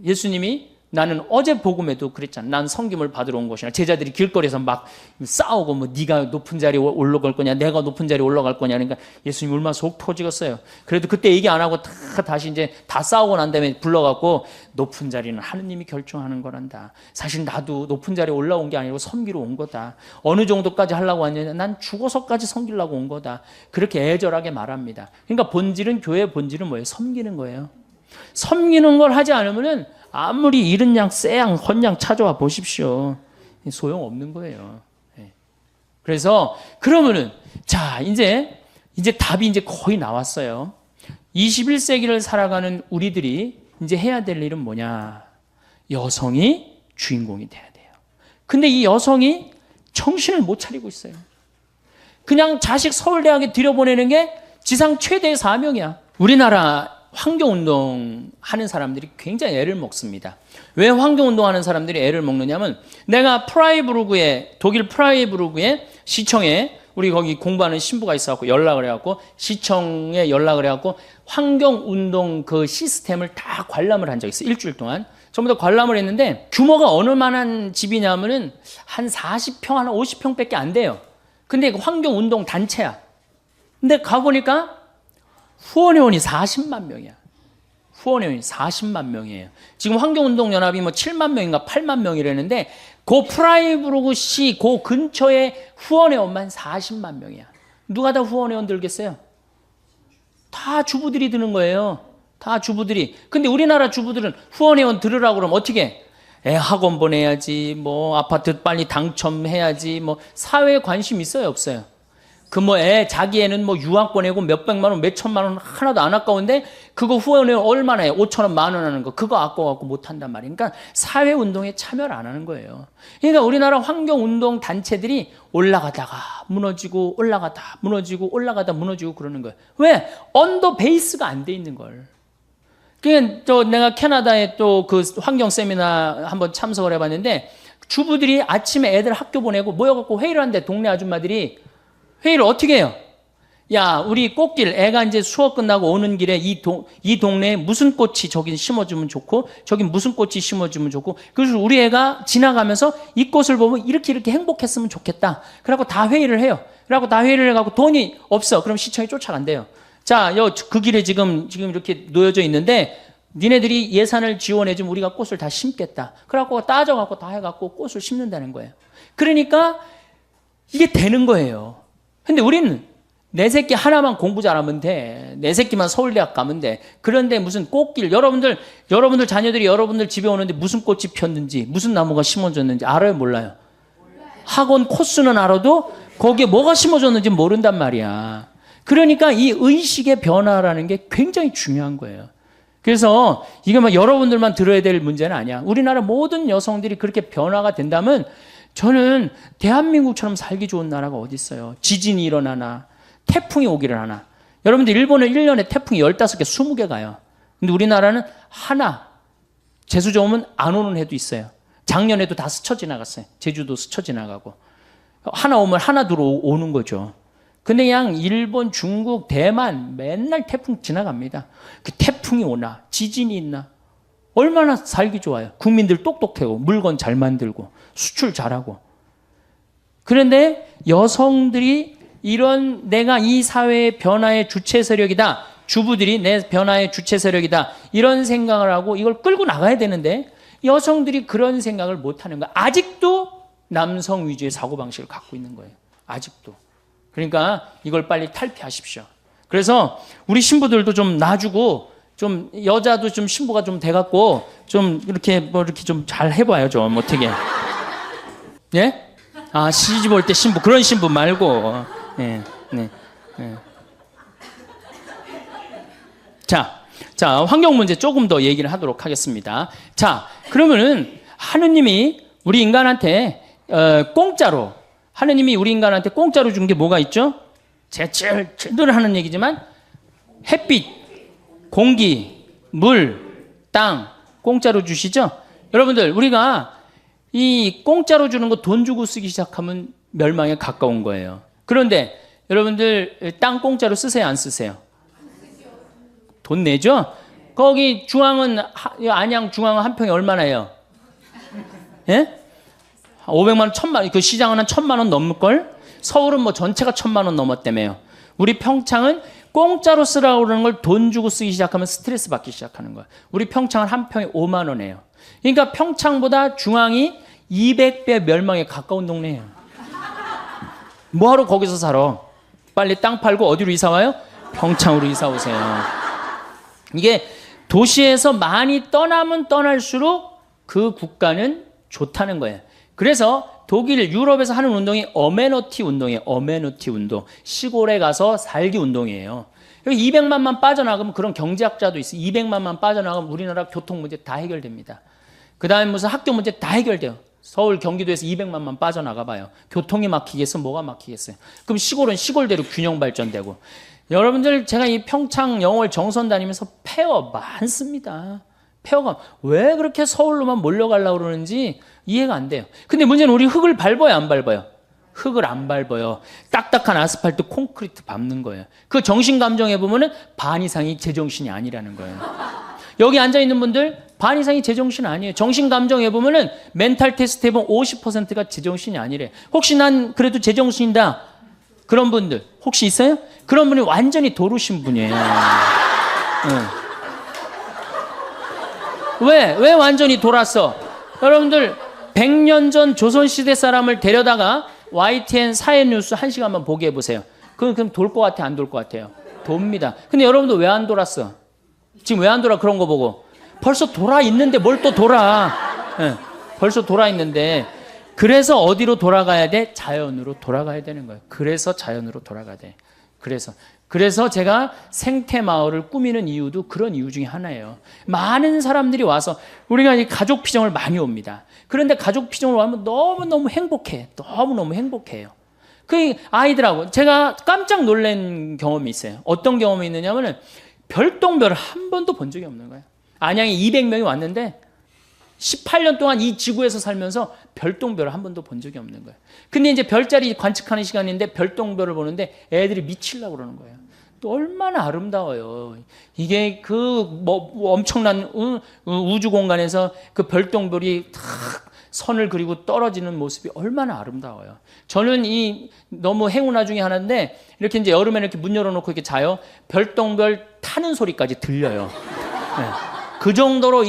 예수님이 나는 어제 복음에도 그랬잖아. 난 섬김을 받으러 온 것이나 제자들이 길거리에서 막 싸우고 뭐 네가 높은 자리에 올라갈 거냐 내가 높은 자리에 올라갈 거냐 그러니까 예수님이 얼마나 속 터지겠어요. 그래도 그때 얘기 안 하고 다시 이제 다 싸우고 난 다음에 불러갖고 높은 자리는 하느님이 결정하는 거란다. 사실 나도 높은 자리에 올라온 게 아니고 섬기러 온 거다. 어느 정도까지 하려고 왔느냐 난 죽어서까지 섬기려고 온 거다. 그렇게 애절하게 말합니다. 그러니까 교회의 본질은 뭐예요? 섬기는 거예요. 섬기는 걸 하지 않으면은 아무리 이른 양, 새 양, 헌양 찾아와 보십시오. 소용없는 거예요. 그래서 그러면은 자 이제 답이 이제 거의 나왔어요. 21세기를 살아가는 우리들이 이제 해야 될 일은 뭐냐? 여성이 주인공이 돼야 돼요. 근데 이 여성이 정신을 못 차리고 있어요. 그냥 자식 서울대학에 들여보내는 게 지상 최대의 사명이야. 우리나라 환경운동 하는 사람들이 굉장히 애를 먹습니다. 왜 환경운동 하는 사람들이 애를 먹느냐면, 내가 프라이부르크에, 독일 프라이부르크에 시청에 우리 거기 공부하는 신부가 있어갖고 연락을 해갖고, 시청에 연락을 해갖고 환경운동 그 시스템을 다 관람을 한 적이 있어요. 일주일 동안 전부 다 관람을 했는데, 규모가 어느 만한 집이냐면은 한 40평, 한 50평밖에 안 돼요. 근데 환경운동 단체야. 근데 가보니까 후원회원이 40만 명이야. 후원회원이 40만 명이에요. 지금 환경운동연합이 뭐 7만 명인가 8만 명이라는데, 그 프라이부르크시 그 근처에 후원회원만 40만 명이야. 누가 다 후원회원 들겠어요? 다 주부들이 드는 거예요. 다 주부들이. 근데 우리나라 주부들은 후원회원 들으라고 그러면 어떻게 해? 애 학원 보내야지, 뭐 아파트 빨리 당첨해야지, 뭐 사회에 관심 있어요, 없어요? 그 뭐 자기 애는 뭐 유학 보내고 몇백만 원, 몇천만 원 하나도 안 아까운데, 그거 후원회원 얼마나 해? 5천 원, 만 원 하는 거, 그거 아까워갖고 못 한단 말이에요. 그러니까 사회운동에 참여를 안 하는 거예요. 그러니까 우리나라 환경운동 단체들이 올라가다가 무너지고, 올라가다 무너지고, 올라가다 무너지고 그러는 거예요. 왜? 언더 베이스가 안 돼 있는 걸. 그 내가 캐나다에 또 그 환경 세미나 한번 참석을 해봤는데, 주부들이 아침에 애들 학교 보내고 모여갖고 회의를 하는데, 동네 아줌마들이 회의를 어떻게 해요? 야, 우리 꽃길, 애가 이제 수업 끝나고 오는 길에 이 동네에 무슨 꽃이 저긴 심어주면 좋고, 저긴 무슨 꽃이 심어주면 좋고, 그래서 우리 애가 지나가면서 이 꽃을 보면 이렇게 행복했으면 좋겠다. 그래갖고 다 회의를 해요. 그래갖고 다 회의를 해갖고 돈이 없어. 그럼 시청에 쫓아간대요. 자, 그 길에 지금 이렇게 놓여져 있는데, 니네들이 예산을 지원해주면 우리가 꽃을 다 심겠다. 그래갖고 따져갖고 다 해갖고 꽃을 심는다는 거예요. 그러니까 이게 되는 거예요. 근데 우리는 내 새끼 하나만 공부 잘하면 돼. 내 새끼만 서울대학 가면 돼. 그런데 무슨 꽃길, 여러분들 자녀들이 여러분들 집에 오는데 무슨 꽃이 폈는지, 무슨 나무가 심어졌는지 알아요, 몰라요? 학원 코스는 알아도 거기에 뭐가 심어졌는지 모른단 말이야. 그러니까 이 의식의 변화라는 게 굉장히 중요한 거예요. 그래서 이게 막 여러분들만 들어야 될 문제는 아니야. 우리나라 모든 여성들이 그렇게 변화가 된다면, 저는 대한민국처럼 살기 좋은 나라가 어디 있어요? 지진이 일어나나, 태풍이 오기를 하나. 여러분들 일본은 1년에 태풍이 15개, 20개 가요. 근데 우리나라는 하나, 재수 좋으면 안 오는 해도 있어요. 작년에도 다 스쳐 지나갔어요. 제주도 스쳐 지나가고. 하나 오면 하나 들어오는 거죠. 근데 그냥 일본, 중국, 대만 맨날 태풍 지나갑니다. 그 태풍이 오나, 지진이 있나, 얼마나 살기 좋아요. 국민들 똑똑하고, 물건 잘 만들고, 수출 잘하고. 그런데 여성들이 이런, 내가 이 사회의 변화의 주체 세력이다, 주부들이 내 변화의 주체 세력이다, 이런 생각을 하고 이걸 끌고 나가야 되는데, 여성들이 그런 생각을 못 하는 거야. 아직도 남성 위주의 사고방식을 갖고 있는 거예요. 아직도. 그러니까 이걸 빨리 탈피하십시오. 그래서 우리 신부들도 좀 놔주고, 좀 여자도 좀 신부가 좀 돼갖고 좀 이렇게 뭐 이렇게 좀 잘 해봐요. 좀 어떻게? 예? 아, 시집 올 때 신부, 그런 신부 말고. 네, 네, 네. 자, 환경 문제 조금 더 얘기를 하도록 하겠습니다. 자, 그러면은 하느님이 우리 인간한테 공짜로, 하느님이 우리 인간한테 공짜로 준 게 뭐가 있죠? 제가 늘 하는 얘기지만, 햇빛, 공기, 물, 땅 공짜로 주시죠? 여러분들, 우리가 이 공짜로 주는 거 돈 주고 쓰기 시작하면 멸망에 가까운 거예요. 그런데 여러분들 땅 공짜로 쓰세요, 안 쓰세요? 돈 내죠? 거기 중앙은, 안양 중앙은 한 평에 얼마나 해요? 예? 500만 원, 1000만 원, 그 시장은 한 1000만 원 넘을걸? 서울은 뭐 전체가 1000만 원 넘었다며요. 우리 평창은 공짜로 쓰라고 그러는 걸 돈 주고 쓰기 시작하면 스트레스 받기 시작하는 거야. 우리 평창은 한 평에 5만 원이에요. 그러니까 평창보다 중앙이 200배 멸망에 가까운 동네예요. 뭐하러 거기서 살아? 빨리 땅 팔고 어디로 이사 와요? 평창으로 이사 오세요. 이게 도시에서 많이 떠나면 떠날수록 그 국가는 좋다는 거예요. 그래서 독일, 유럽에서 하는 운동이 어메너티 운동이에요. 어메너티 운동. 시골에 가서 살기 운동이에요. 여기 200만만 빠져나가면, 그런 경제학자도 있어요. 200만만 빠져나가면 우리나라 교통 문제 다 해결됩니다. 그 다음에 무슨 학교 문제 다 해결돼요. 서울 경기도에서 200만만 빠져나가 봐요. 교통이 막히겠어? 뭐가 막히겠어요? 그럼 시골은 시골대로 균형 발전되고. 여러분들 제가 이 평창 영월 정선 다니면서 폐허 많습니다. 폐허가 왜 그렇게 서울로만 몰려가려고 그러는지 이해가 안 돼요. 근데 문제는 우리 흙을 밟아요, 안 밟아요? 흙을 안 밟아요. 딱딱한 아스팔트 콘크리트 밟는 거예요. 그 정신 감정해 보면은 반 이상이 제정신이 아니라는 거예요. 여기 앉아 있는 분들 반 이상이 제정신 아니에요. 정신 감정해 보면은 멘탈 테스트 해보면 50%가 제정신이 아니래. 혹시 난 그래도 제정신이다. 그런 분들 혹시 있어요? 그런 분이 완전히 도루신 분이에요. 왜 완전히 돌았어? 여러분들 100년 전 조선시대 사람을 데려다가 YTN 사회뉴스 1시간만 보게 해보세요. 그럼 돌 것 같아, 안 돌 것 같아요? 돕니다. 근데 여러분들 왜 안 돌았어? 지금 왜 안 돌아? 그런 거 보고. 벌써 돌아 있는데 뭘 또 돌아. 벌써 돌아 있는데. 그래서 어디로 돌아가야 돼? 자연으로 돌아가야 되는 거예요. 그래서 자연으로 돌아가야 돼. 그래서 제가 생태마을을 꾸미는 이유도 그런 이유 중에 하나예요. 많은 사람들이 와서 우리가 이 가족 피정을 많이 옵니다. 그런데 가족 피정을 오면 너무너무 행복해. 너무너무 행복해요. 그 아이들하고 제가 깜짝 놀란 경험이 있어요. 어떤 경험이 있느냐면 별똥별을 한 번도 본 적이 없는 거예요. 안양에 200명이 왔는데 18년 동안 이 지구에서 살면서 별똥별을 한 번도 본 적이 없는 거예요. 근데 이제 별자리 관측하는 시간인데 별똥별을 보는데 애들이 미치려고 그러는 거예요. 또 얼마나 아름다워요. 이게 엄청난 우주 공간에서 그 별똥별이 탁 선을 그리고 떨어지는 모습이 얼마나 아름다워요. 저는 너무 행운아 중에 하나인데 이렇게 이제 여름에 이렇게 문 열어놓고 이렇게 자요. 별똥별 타는 소리까지 들려요. 네. 그 정도로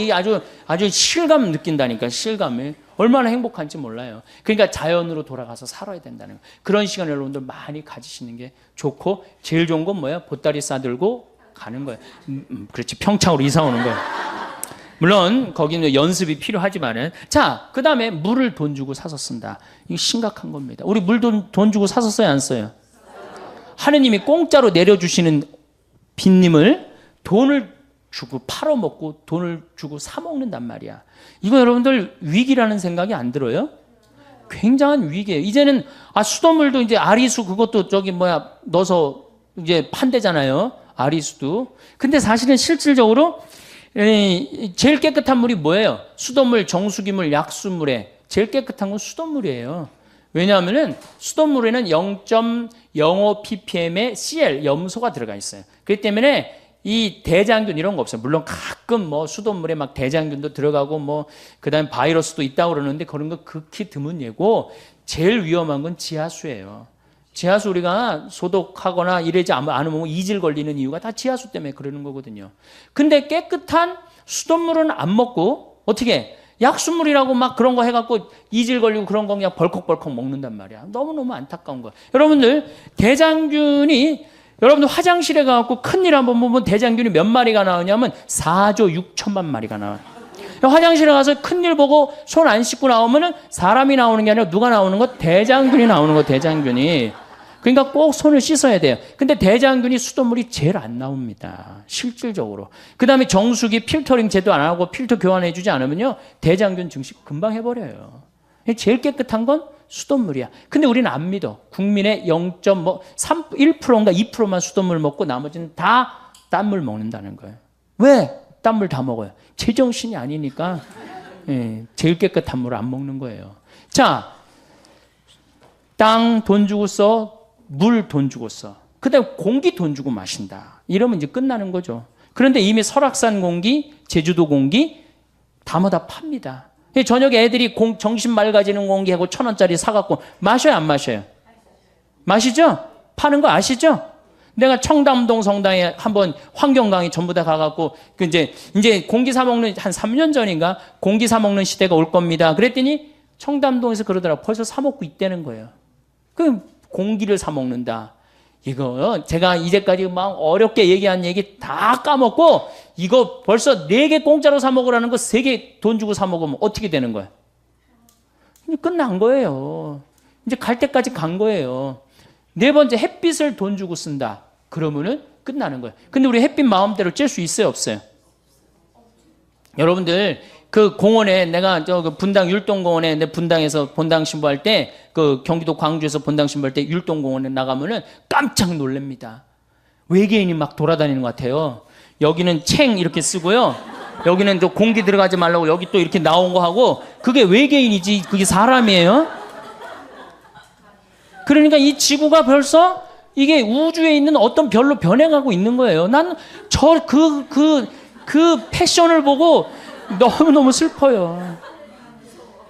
아주 실감 느낀다니까, 실감을. 얼마나 행복한지 몰라요. 그러니까 자연으로 돌아가서 살아야 된다는 거예요. 그런 시간 여러분들 많이 가지시는 게 좋고, 제일 좋은 건 뭐예요? 보따리 싸들고 가는 거예요. 그렇지, 평창으로 이사 오는 거예요. 물론 거기는 연습이 필요하지만은. 자, 그 다음에 물을 돈 주고 사서 쓴다. 이거 심각한 겁니다. 우리 물 돈 주고 사서 써요, 안 써요? 하느님이 공짜로 내려주시는 빈님을 돈을 주고 팔아먹고 돈을 주고 사먹는단 말이야. 이거 여러분들 위기라는 생각이 안 들어요? 굉장한 위기예요. 이제는 수돗물도 이제 아리수 그것도 넣어서 이제 판대잖아요. 아리수도. 근데 사실은 실질적으로 제일 깨끗한 물이 뭐예요? 수돗물, 정수기물, 약수물에 제일 깨끗한 건 수돗물이에요. 왜냐하면은 수돗물에는 0.05 ppm의 Cl, 염소가 들어가 있어요. 그렇기 때문에 이 대장균 이런 거 없어요. 물론 가끔 수돗물에 막 대장균도 들어가고 그다음에 바이러스도 있다고 그러는데 그런 거 극히 드문 예고, 제일 위험한 건 지하수예요. 지하수 우리가 소독하거나 이러지 않으면 이질 걸리는 이유가 다 지하수 때문에 그러는 거거든요. 근데 깨끗한 수돗물은 안 먹고 어떻게 약수물이라고 막 그런 거 해갖고 이질 걸리고 그런 거 그냥 벌컥벌컥 먹는단 말이야. 너무너무 안타까운 거야. 여러분들 여러분들 화장실에 가갖고 큰일 한번 보면 대장균이 몇 마리가 나오냐면 4조 6천만 마리가 나와요. 화장실에 가서 큰일 보고 손 안 씻고 나오면은 사람이 나오는 게 아니라 누가 나오는 거? 대장균이 나오는 거, 대장균이. 그러니까 꼭 손을 씻어야 돼요. 근데 대장균이 수돗물이 제일 안 나옵니다. 실질적으로. 그 다음에 정수기 필터링 제도 안 하고 필터 교환해 주지 않으면요, 대장균 증식 금방 해버려요. 제일 깨끗한 건 수돗물이야. 근데 우리는 안 믿어. 국민의 1%인가 2%만 수돗물 먹고 나머지는 다 딴물 먹는다는 거예요. 왜? 딴물 다 먹어요. 제정신이 아니니까 제일 깨끗한 물을 안 먹는 거예요. 자, 땅 돈 주고 써, 물 돈 주고 써. 그 다음에 공기 돈 주고 마신다. 이러면 이제 끝나는 거죠. 그런데 이미 설악산 공기, 제주도 공기 다 팝니다. 저녁에 애들이 정신 맑아지는 공기하고 1,000원짜리 사갖고 마셔요, 안 마셔요? 마시죠? 파는 거 아시죠? 내가 청담동 성당에 한번 환경 강의 전부 다 가갖고 이제 공기 사 먹는 한 3년 전인가 공기 사 먹는 시대가 올 겁니다. 그랬더니 청담동에서 그러더라고. 벌써 사 먹고 있다는 거예요. 그 공기를 사 먹는다. 이거 제가 이제까지 막 어렵게 얘기한 얘기 다 까먹고 이거 벌써 4개 공짜로 사 먹으라는 거 3개 돈 주고 사 먹으면 어떻게 되는 거야? 이제 끝난 거예요. 이제 갈 때까지 간 거예요. 4번째, 햇빛을 돈 주고 쓴다. 그러면은 끝나는 거예요. 근데 우리 햇빛 마음대로 쬐 수 있어요, 없어요? 여러분들 그 공원에 내가 그 분당 율동공원에 내 분당에서 본당 신부할 때 그 경기도 광주에서 본당 신부할 때 율동공원에 나가면은 깜짝 놀랍니다. 외계인이 막 돌아다니는 것 같아요. 여기는 챙 이렇게 쓰고요. 여기는 또 공기 들어가지 말라고 여기 또 이렇게 나온 거 하고 그게 외계인이지 그게 사람이에요? 그러니까 이 지구가 벌써 이게 우주에 있는 어떤 별로 변해가고 있는 거예요. 난 그 패션을 보고 너무너무 슬퍼요.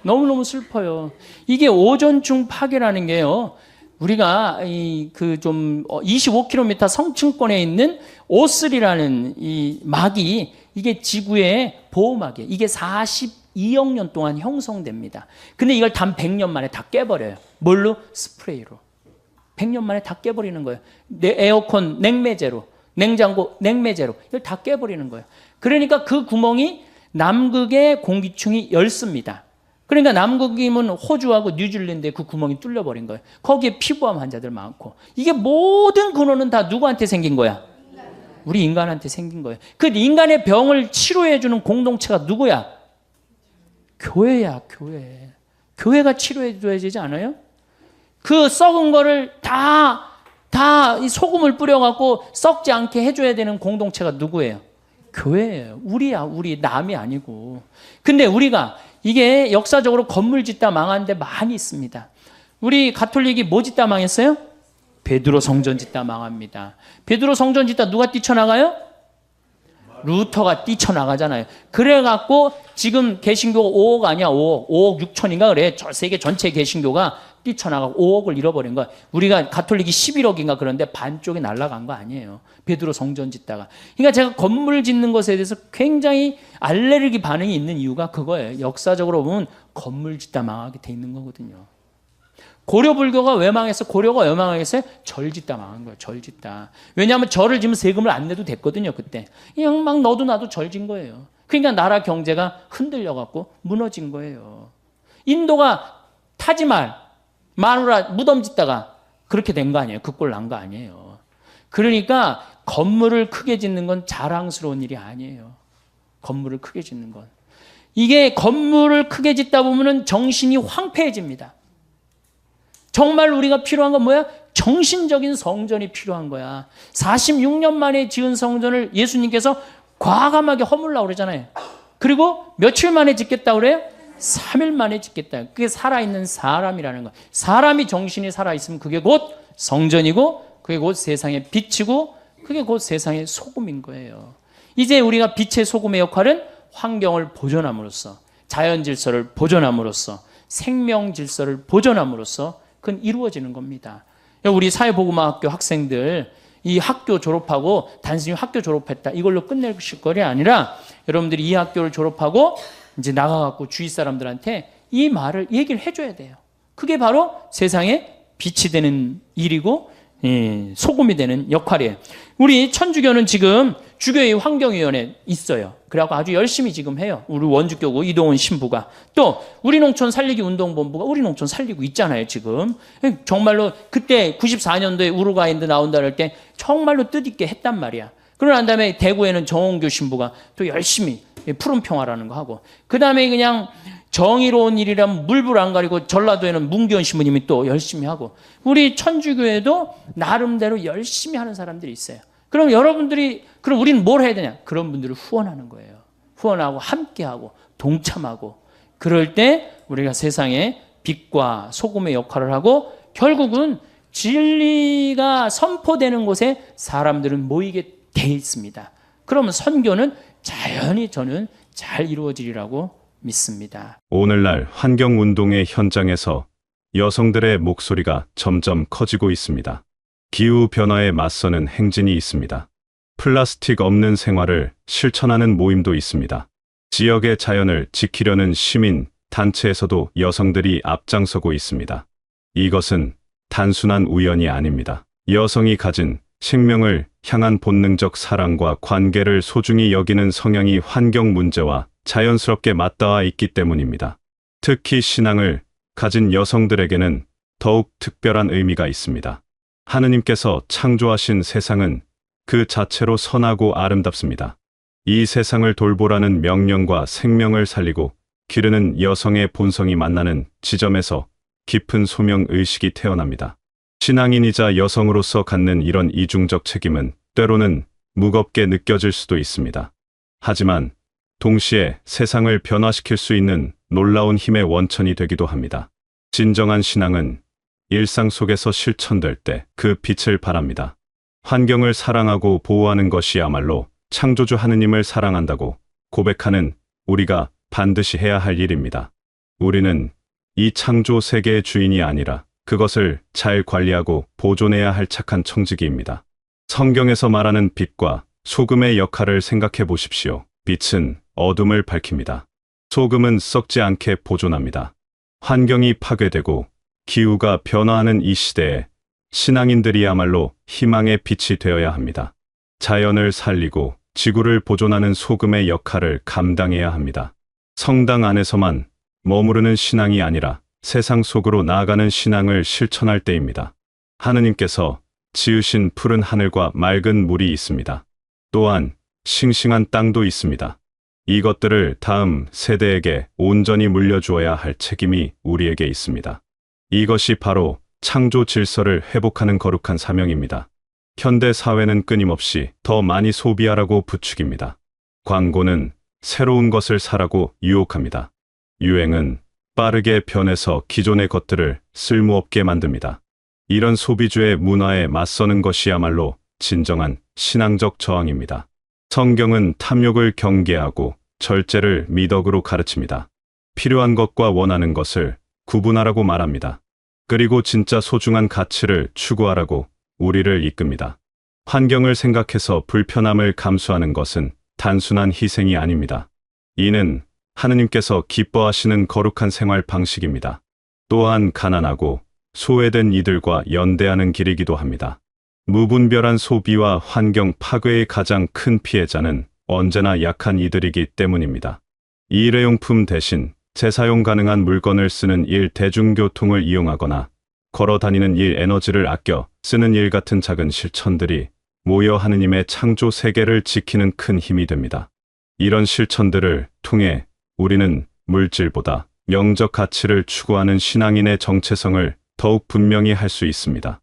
너무너무 슬퍼요. 이게 오존층 파괴라는 게요. 우리가 그 좀 25km 성층권에 있는 O3라는 이 막이 이게 지구의 보호막이에요. 이게 42억 년 동안 형성됩니다. 근데 이걸 단 100년 만에 다 깨버려요. 뭘로? 스프레이로. 100년 만에 다 깨버리는 거예요. 에어컨 냉매제로, 냉장고 냉매제로 이걸 다 깨버리는 거예요. 그러니까 그 구멍이 남극의 공기층이 엷습니다. 그러니까 남극이면 호주하고 뉴질랜드에 그 구멍이 뚫려버린 거예요. 거기에 피부암 환자들 많고. 이게 모든 근원은 다 누구한테 생긴 거야? 우리 인간한테 생긴 거예요. 그 인간의 병을 치료해주는 공동체가 누구야? 교회야, 교회. 교회가 치료해줘야 되지 않아요? 그 썩은 거를 다 이 소금을 뿌려갖고 썩지 않게 해줘야 되는 공동체가 누구예요? 교회예요. 우리야, 우리. 남이 아니고. 근데 우리가 이게 역사적으로 건물 짓다 망한 데 많이 있습니다. 우리 가톨릭이 뭐 짓다 망했어요? 베드로 성전 짓다 망합니다. 베드로 성전 짓다 누가 뛰쳐나가요? 루터가 뛰쳐나가잖아요. 그래갖고 지금 개신교가 5억 아니야, 5억 6천인가 그래. 세계 전체 개신교가 뛰쳐나가고 5억을 잃어버린 거야. 우리가 가톨릭이 11억인가 그런데 반쪽이 날아간 거 아니에요. 베드로 성전 짓다가. 그러니까 제가 건물 짓는 것에 대해서 굉장히 알레르기 반응이 있는 이유가 그거예요. 역사적으로 보면 건물 짓다 망하게 돼 있는 거거든요. 고려불교가 왜 망했어? 고려가 왜 망했어요? 절 짓다 망한 거예요. 절 짓다. 왜냐하면 절을 지면 세금을 안 내도 됐거든요. 그때. 그냥 막 너도 나도 절 진 거예요. 그러니까 나라 경제가 흔들려갖고 무너진 거예요. 인도가 타지말, 마누라 무덤 짓다가 그렇게 된 거 아니에요. 그 꼴 난 거 아니에요. 그러니까 건물을 크게 짓는 건 자랑스러운 일이 아니에요. 건물을 크게 짓는 건. 이게 건물을 크게 짓다 보면은 정신이 황폐해집니다. 정말 우리가 필요한 건 뭐야? 정신적인 성전이 필요한 거야. 46년 만에 지은 성전을 예수님께서 과감하게 허물라고 그러잖아요. 그리고 며칠 만에 짓겠다고 그래요? 3일 만에 짓겠다. 그게 살아있는 사람이라는 거야. 사람이 정신이 살아있으면 그게 곧 성전이고 그게 곧 세상의 빛이고 그게 곧 세상의 소금인 거예요. 이제 우리가 빛의 소금의 역할은 환경을 보존함으로써 자연 질서를 보존함으로써 생명 질서를 보존함으로써 그건 이루어지는 겁니다. 우리 사회복음학교 학생들 이 학교 졸업하고 단순히 학교 졸업했다 이걸로 끝내실 거리 아니라 여러분들이 이 학교를 졸업하고 이제 나가갖고 주위 사람들한테 이 말을 얘기를 해줘야 돼요. 그게 바로 세상에 빛이 되는 일이고 소금이 되는 역할이에요. 우리 천주교는 지금 주교의 환경위원회 있어요. 그래갖고 아주 열심히 지금 해요. 우리 원주교구 이동훈 신부가. 또 우리 농촌 살리기 운동본부가 우리 농촌 살리고 있잖아요. 지금. 정말로 그때 94년도에 우루과이인드 나온다 할 때 정말로 뜻있게 했단 말이야. 그러고 난 다음에 대구에는 정홍교 신부가 또 열심히 푸른 평화라는 거 하고 그 다음에 그냥 정의로운 일이라면 물불 안 가리고 전라도에는 문기원 신부님이 또 열심히 하고 우리 천주교에도 나름대로 열심히 하는 사람들이 있어요. 그럼 여러분들이 그럼 우리는 뭘 해야 되냐? 그런 분들을 후원하는 거예요. 후원하고 함께하고 동참하고 그럴 때 우리가 세상에 빛과 소금의 역할을 하고 결국은 진리가 선포되는 곳에 사람들은 모이게 돼 있습니다. 그러면 선교는 자연히 저는 잘 이루어지리라고 믿습니다. 오늘날 환경운동의 현장에서 여성들의 목소리가 점점 커지고 있습니다. 기후변화에 맞서는 행진이 있습니다. 플라스틱 없는 생활을 실천하는 모임도 있습니다. 지역의 자연을 지키려는 시민, 단체에서도 여성들이 앞장서고 있습니다. 이것은 단순한 우연이 아닙니다. 여성이 가진 생명을 향한 본능적 사랑과 관계를 소중히 여기는 성향이 환경 문제와 자연스럽게 맞닿아 있기 때문입니다. 특히 신앙을 가진 여성들에게는 더욱 특별한 의미가 있습니다. 하느님께서 창조하신 세상은 그 자체로 선하고 아름답습니다. 이 세상을 돌보라는 명령과 생명을 살리고 기르는 여성의 본성이 만나는 지점에서 깊은 소명 의식이 태어납니다. 신앙인이자 여성으로서 갖는 이런 이중적 책임은 때로는 무겁게 느껴질 수도 있습니다. 하지만 동시에 세상을 변화시킬 수 있는 놀라운 힘의 원천이 되기도 합니다. 진정한 신앙은 일상 속에서 실천될 때 그 빛을 발합니다. 환경을 사랑하고 보호하는 것이야말로 창조주 하느님을 사랑한다고 고백하는 우리가 반드시 해야 할 일입니다. 우리는 이 창조 세계의 주인이 아니라 그것을 잘 관리하고 보존해야 할 착한 청지기입니다. 성경에서 말하는 빛과 소금의 역할을 생각해 보십시오. 빛은 어둠을 밝힙니다. 소금은 썩지 않게 보존합니다. 환경이 파괴되고 기후가 변화하는 이 시대에 신앙인들이야말로 희망의 빛이 되어야 합니다. 자연을 살리고 지구를 보존하는 소금의 역할을 감당해야 합니다. 성당 안에서만 머무르는 신앙이 아니라 세상 속으로 나아가는 신앙을 실천할 때입니다. 하느님께서 지으신 푸른 하늘과 맑은 물이 있습니다. 또한 싱싱한 땅도 있습니다. 이것들을 다음 세대에게 온전히 물려주어야 할 책임이 우리에게 있습니다. 이것이 바로 창조 질서를 회복하는 거룩한 사명입니다. 현대 사회는 끊임없이 더 많이 소비하라고 부추깁니다. 광고는 새로운 것을 사라고 유혹합니다. 유행은 빠르게 변해서 기존의 것들을 쓸모없게 만듭니다. 이런 소비주의 문화에 맞서는 것이야말로 진정한 신앙적 저항입니다. 성경은 탐욕을 경계하고 절제를 미덕으로 가르칩니다. 필요한 것과 원하는 것을 구분하라고 말합니다. 그리고 진짜 소중한 가치를 추구하라고 우리를 이끕니다. 환경을 생각해서 불편함을 감수하는 것은 단순한 희생이 아닙니다. 이는 하느님께서 기뻐하시는 거룩한 생활 방식입니다. 또한 가난하고 소외된 이들과 연대하는 길이기도 합니다. 무분별한 소비와 환경 파괴의 가장 큰 피해자는 언제나 약한 이들이기 때문입니다. 일회용품 대신 재사용 가능한 물건을 쓰는 일, 대중교통을 이용하거나 걸어 다니는 일, 에너지를 아껴 쓰는 일 같은 작은 실천들이 모여 하느님의 창조 세계를 지키는 큰 힘이 됩니다. 이런 실천들을 통해 우리는 물질보다 영적 가치를 추구하는 신앙인의 정체성을 더욱 분명히 할 수 있습니다.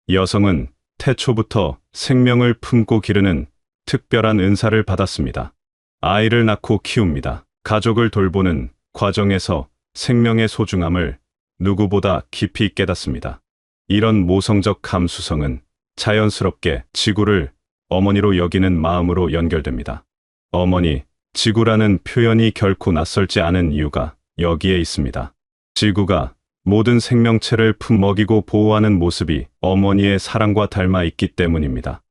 여성은 태초부터 생명을 품고 기르는 특별한 은사를 받았습니다. 아이를 낳고 키웁니다. 가족을 돌보는 과정에서 생명의 소중함을 누구보다 깊이 깨닫습니다. 이런 모성적 감수성은 자연스럽게 지구를 어머니로 여기는 마음으로 연결됩니다. 어머니, 지구라는 표현이 결코 낯설지 않은 이유가 여기에 있습니다. 지구가 모든 생명체를 품먹이고 보호하는 모습이 어머니의 사랑과 닮아 있기 때문입니다.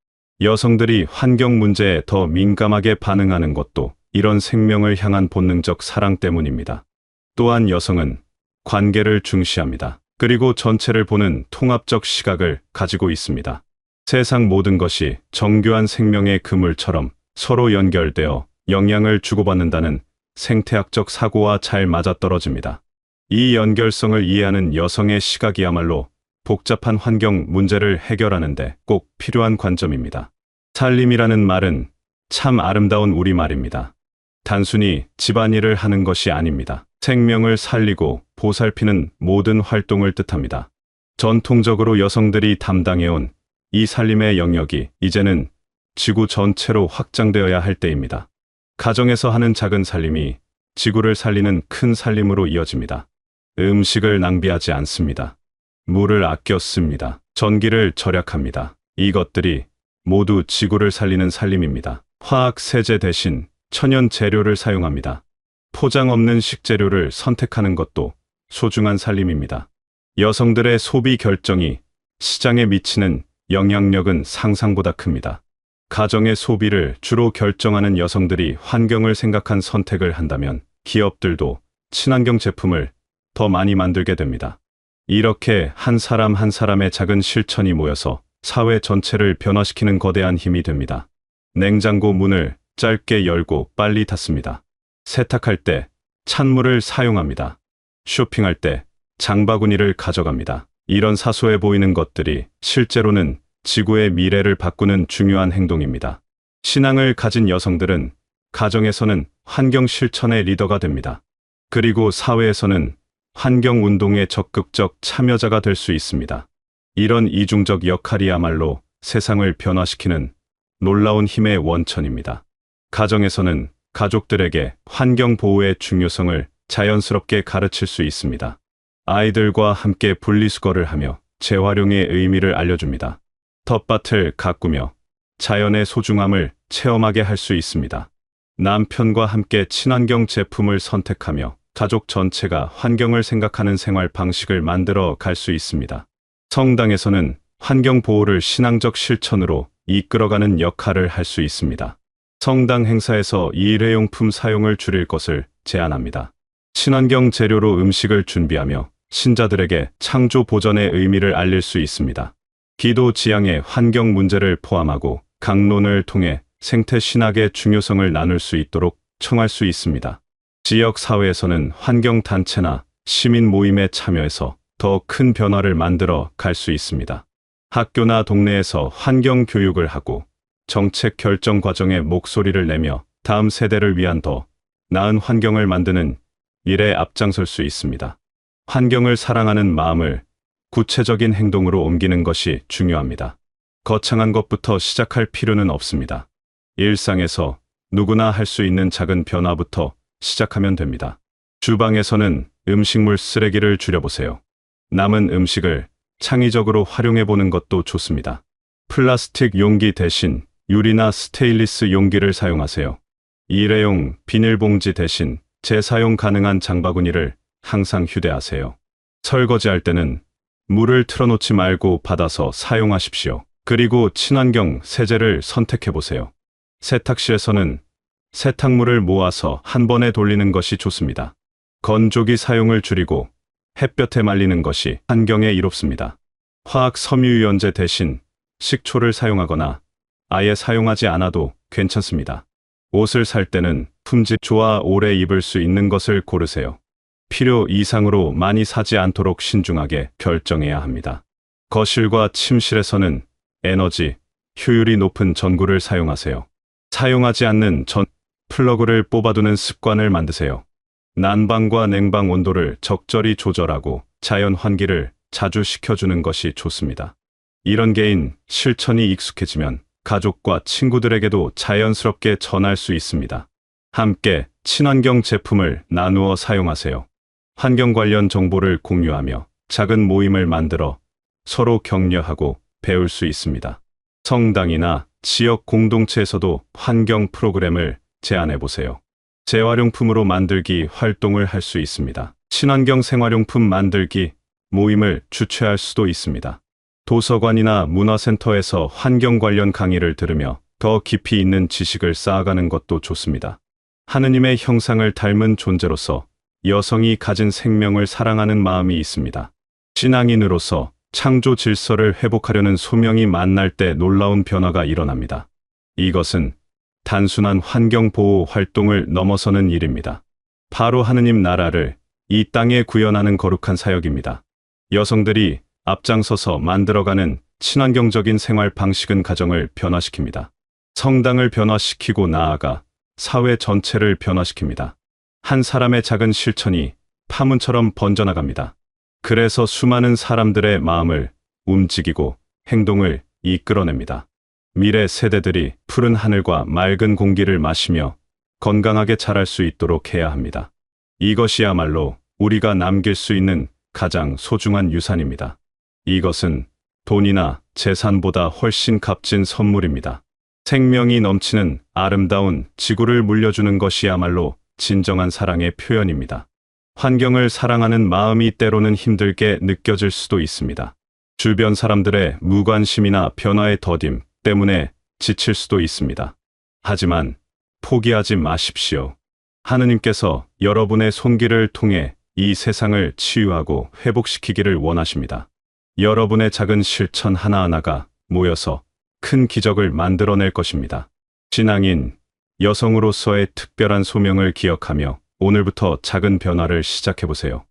여성들이 환경 문제에 더 민감하게 반응하는 것도 이런 생명을 향한 본능적 사랑 때문입니다. 또한 여성은 관계를 중시합니다. 그리고 전체를 보는 통합적 시각을 가지고 있습니다. 세상 모든 것이 정교한 생명의 그물처럼 서로 연결되어 영향을 주고받는다는 생태학적 사고와 잘 맞아떨어집니다. 이 연결성을 이해하는 여성의 시각이야말로 복잡한 환경 문제를 해결하는데 꼭 필요한 관점입니다. 살림이라는 말은 참 아름다운 우리말입니다. 단순히 집안일을 하는 것이 아닙니다. 생명을 살리고 보살피는 모든 활동을 뜻합니다. 전통적으로 여성들이 담당해온 이 살림의 영역이 이제는 지구 전체로 확장되어야 할 때입니다. 가정에서 하는 작은 살림이 지구를 살리는 큰 살림으로 이어집니다. 음식을 낭비하지 않습니다. 물을 아껴 씁니다. 전기를 절약합니다. 이것들이 모두 지구를 살리는 살림입니다. 화학 세제 대신 천연 재료를 사용합니다. 포장 없는 식재료를 선택하는 것도 소중한 살림입니다. 여성들의 소비 결정이 시장에 미치는 영향력은 상상보다 큽니다. 가정의 소비를 주로 결정하는 여성들이 환경을 생각한 선택을 한다면 기업들도 친환경 제품을 더 많이 만들게 됩니다. 이렇게 한 사람 한 사람의 작은 실천이 모여서 사회 전체를 변화시키는 거대한 힘이 됩니다. 냉장고 문을 짧게 열고 빨리 닫습니다. 세탁할 때 찬물을 사용합니다. 쇼핑할 때 장바구니를 가져갑니다. 이런 사소해 보이는 것들이 실제로는 지구의 미래를 바꾸는 중요한 행동입니다. 신앙을 가진 여성들은 가정에서는 환경 실천의 리더가 됩니다. 그리고 사회에서는 환경 운동의 적극적 참여자가 될 수 있습니다. 이런 이중적 역할이야말로 세상을 변화시키는 놀라운 힘의 원천입니다. 가정에서는 가족들에게 환경 보호의 중요성을 자연스럽게 가르칠 수 있습니다. 아이들과 함께 분리수거를 하며 재활용의 의미를 알려줍니다. 텃밭을 가꾸며 자연의 소중함을 체험하게 할 수 있습니다. 남편과 함께 친환경 제품을 선택하며 가족 전체가 환경을 생각하는 생활 방식을 만들어 갈 수 있습니다. 성당에서는 환경 보호를 신앙적 실천으로 이끌어가는 역할을 할 수 있습니다. 성당 행사에서 일회용품 사용을 줄일 것을 제안합니다. 친환경 재료로 음식을 준비하며 신자들에게 창조 보전의 의미를 알릴 수 있습니다. 기도 지향의 환경 문제를 포함하고 강론을 통해 생태 신학의 중요성을 나눌 수 있도록 청할 수 있습니다. 지역 사회에서는 환경 단체나 시민 모임에 참여해서 더 큰 변화를 만들어 갈 수 있습니다. 학교나 동네에서 환경 교육을 하고 정책 결정 과정에 목소리를 내며 다음 세대를 위한 더 나은 환경을 만드는 일에 앞장설 수 있습니다. 환경을 사랑하는 마음을 구체적인 행동으로 옮기는 것이 중요합니다. 거창한 것부터 시작할 필요는 없습니다. 일상에서 누구나 할 수 있는 작은 변화부터 시작하면 됩니다. 주방에서는 음식물 쓰레기를 줄여보세요. 남은 음식을 창의적으로 활용해보는 것도 좋습니다. 플라스틱 용기 대신 유리나 스테인리스 용기를 사용하세요. 일회용 비닐봉지 대신 재사용 가능한 장바구니를 항상 휴대하세요. 설거지할 때는 물을 틀어놓지 말고 받아서 사용하십시오. 그리고 친환경 세제를 선택해보세요. 세탁실에서는 세탁물을 모아서 한 번에 돌리는 것이 좋습니다. 건조기 사용을 줄이고 햇볕에 말리는 것이 환경에 이롭습니다. 화학 섬유유연제 대신 식초를 사용하거나 아예 사용하지 않아도 괜찮습니다. 옷을 살 때는 품질 좋아 오래 입을 수 있는 것을 고르세요. 필요 이상으로 많이 사지 않도록 신중하게 결정해야 합니다. 거실과 침실에서는 에너지 효율이 높은 전구를 사용하세요. 사용하지 않는 전 플러그를 뽑아두는 습관을 만드세요. 난방과 냉방 온도를 적절히 조절하고 자연 환기를 자주 시켜주는 것이 좋습니다. 이런 개인 실천이 익숙해지면 가족과 친구들에게도 자연스럽게 전할 수 있습니다. 함께 친환경 제품을 나누어 사용하세요. 환경 관련 정보를 공유하며 작은 모임을 만들어 서로 격려하고 배울 수 있습니다. 성당이나 지역 공동체에서도 환경 프로그램을 제안해 보세요. 재활용품으로 만들기 활동을 할 수 있습니다. 친환경 생활용품 만들기 모임을 주최할 수도 있습니다. 도서관이나 문화센터에서 환경 관련 강의를 들으며 더 깊이 있는 지식을 쌓아가는 것도 좋습니다. 하느님의 형상을 닮은 존재로서 여성이 가진 생명을 사랑하는 마음이 있습니다. 신앙인으로서 창조 질서를 회복하려는 소명이 만날 때 놀라운 변화가 일어납니다. 이것은 단순한 환경 보호 활동을 넘어서는 일입니다. 바로 하느님 나라를 이 땅에 구현하는 거룩한 사역입니다. 여성들이 앞장서서 만들어가는 친환경적인 생활 방식은 가정을 변화시킵니다. 성당을 변화시키고 나아가 사회 전체를 변화시킵니다. 한 사람의 작은 실천이 파문처럼 번져나갑니다. 그래서 수많은 사람들의 마음을 움직이고 행동을 이끌어냅니다. 미래 세대들이 푸른 하늘과 맑은 공기를 마시며 건강하게 자랄 수 있도록 해야 합니다. 이것이야말로 우리가 남길 수 있는 가장 소중한 유산입니다. 이것은 돈이나 재산보다 훨씬 값진 선물입니다. 생명이 넘치는 아름다운 지구를 물려주는 것이야말로 진정한 사랑의 표현입니다. 환경을 사랑하는 마음이 때로는 힘들게 느껴질 수도 있습니다. 주변 사람들의 무관심이나 변화의 더딤 때문에 지칠 수도 있습니다. 하지만 포기하지 마십시오. 하느님께서 여러분의 손길을 통해 이 세상을 치유하고 회복시키기를 원하십니다. 여러분의 작은 실천 하나하나가 모여서 큰 기적을 만들어낼 것입니다. 신앙인, 여성으로서의 특별한 소명을 기억하며 오늘부터 작은 변화를 시작해보세요.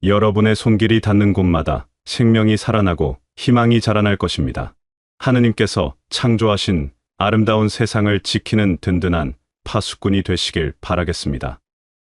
여러분의 손길이 닿는 곳마다 생명이 살아나고 희망이 자라날 것입니다. 하느님께서 창조하신 아름다운 세상을 지키는 든든한 파수꾼이 되시길 바라겠습니다.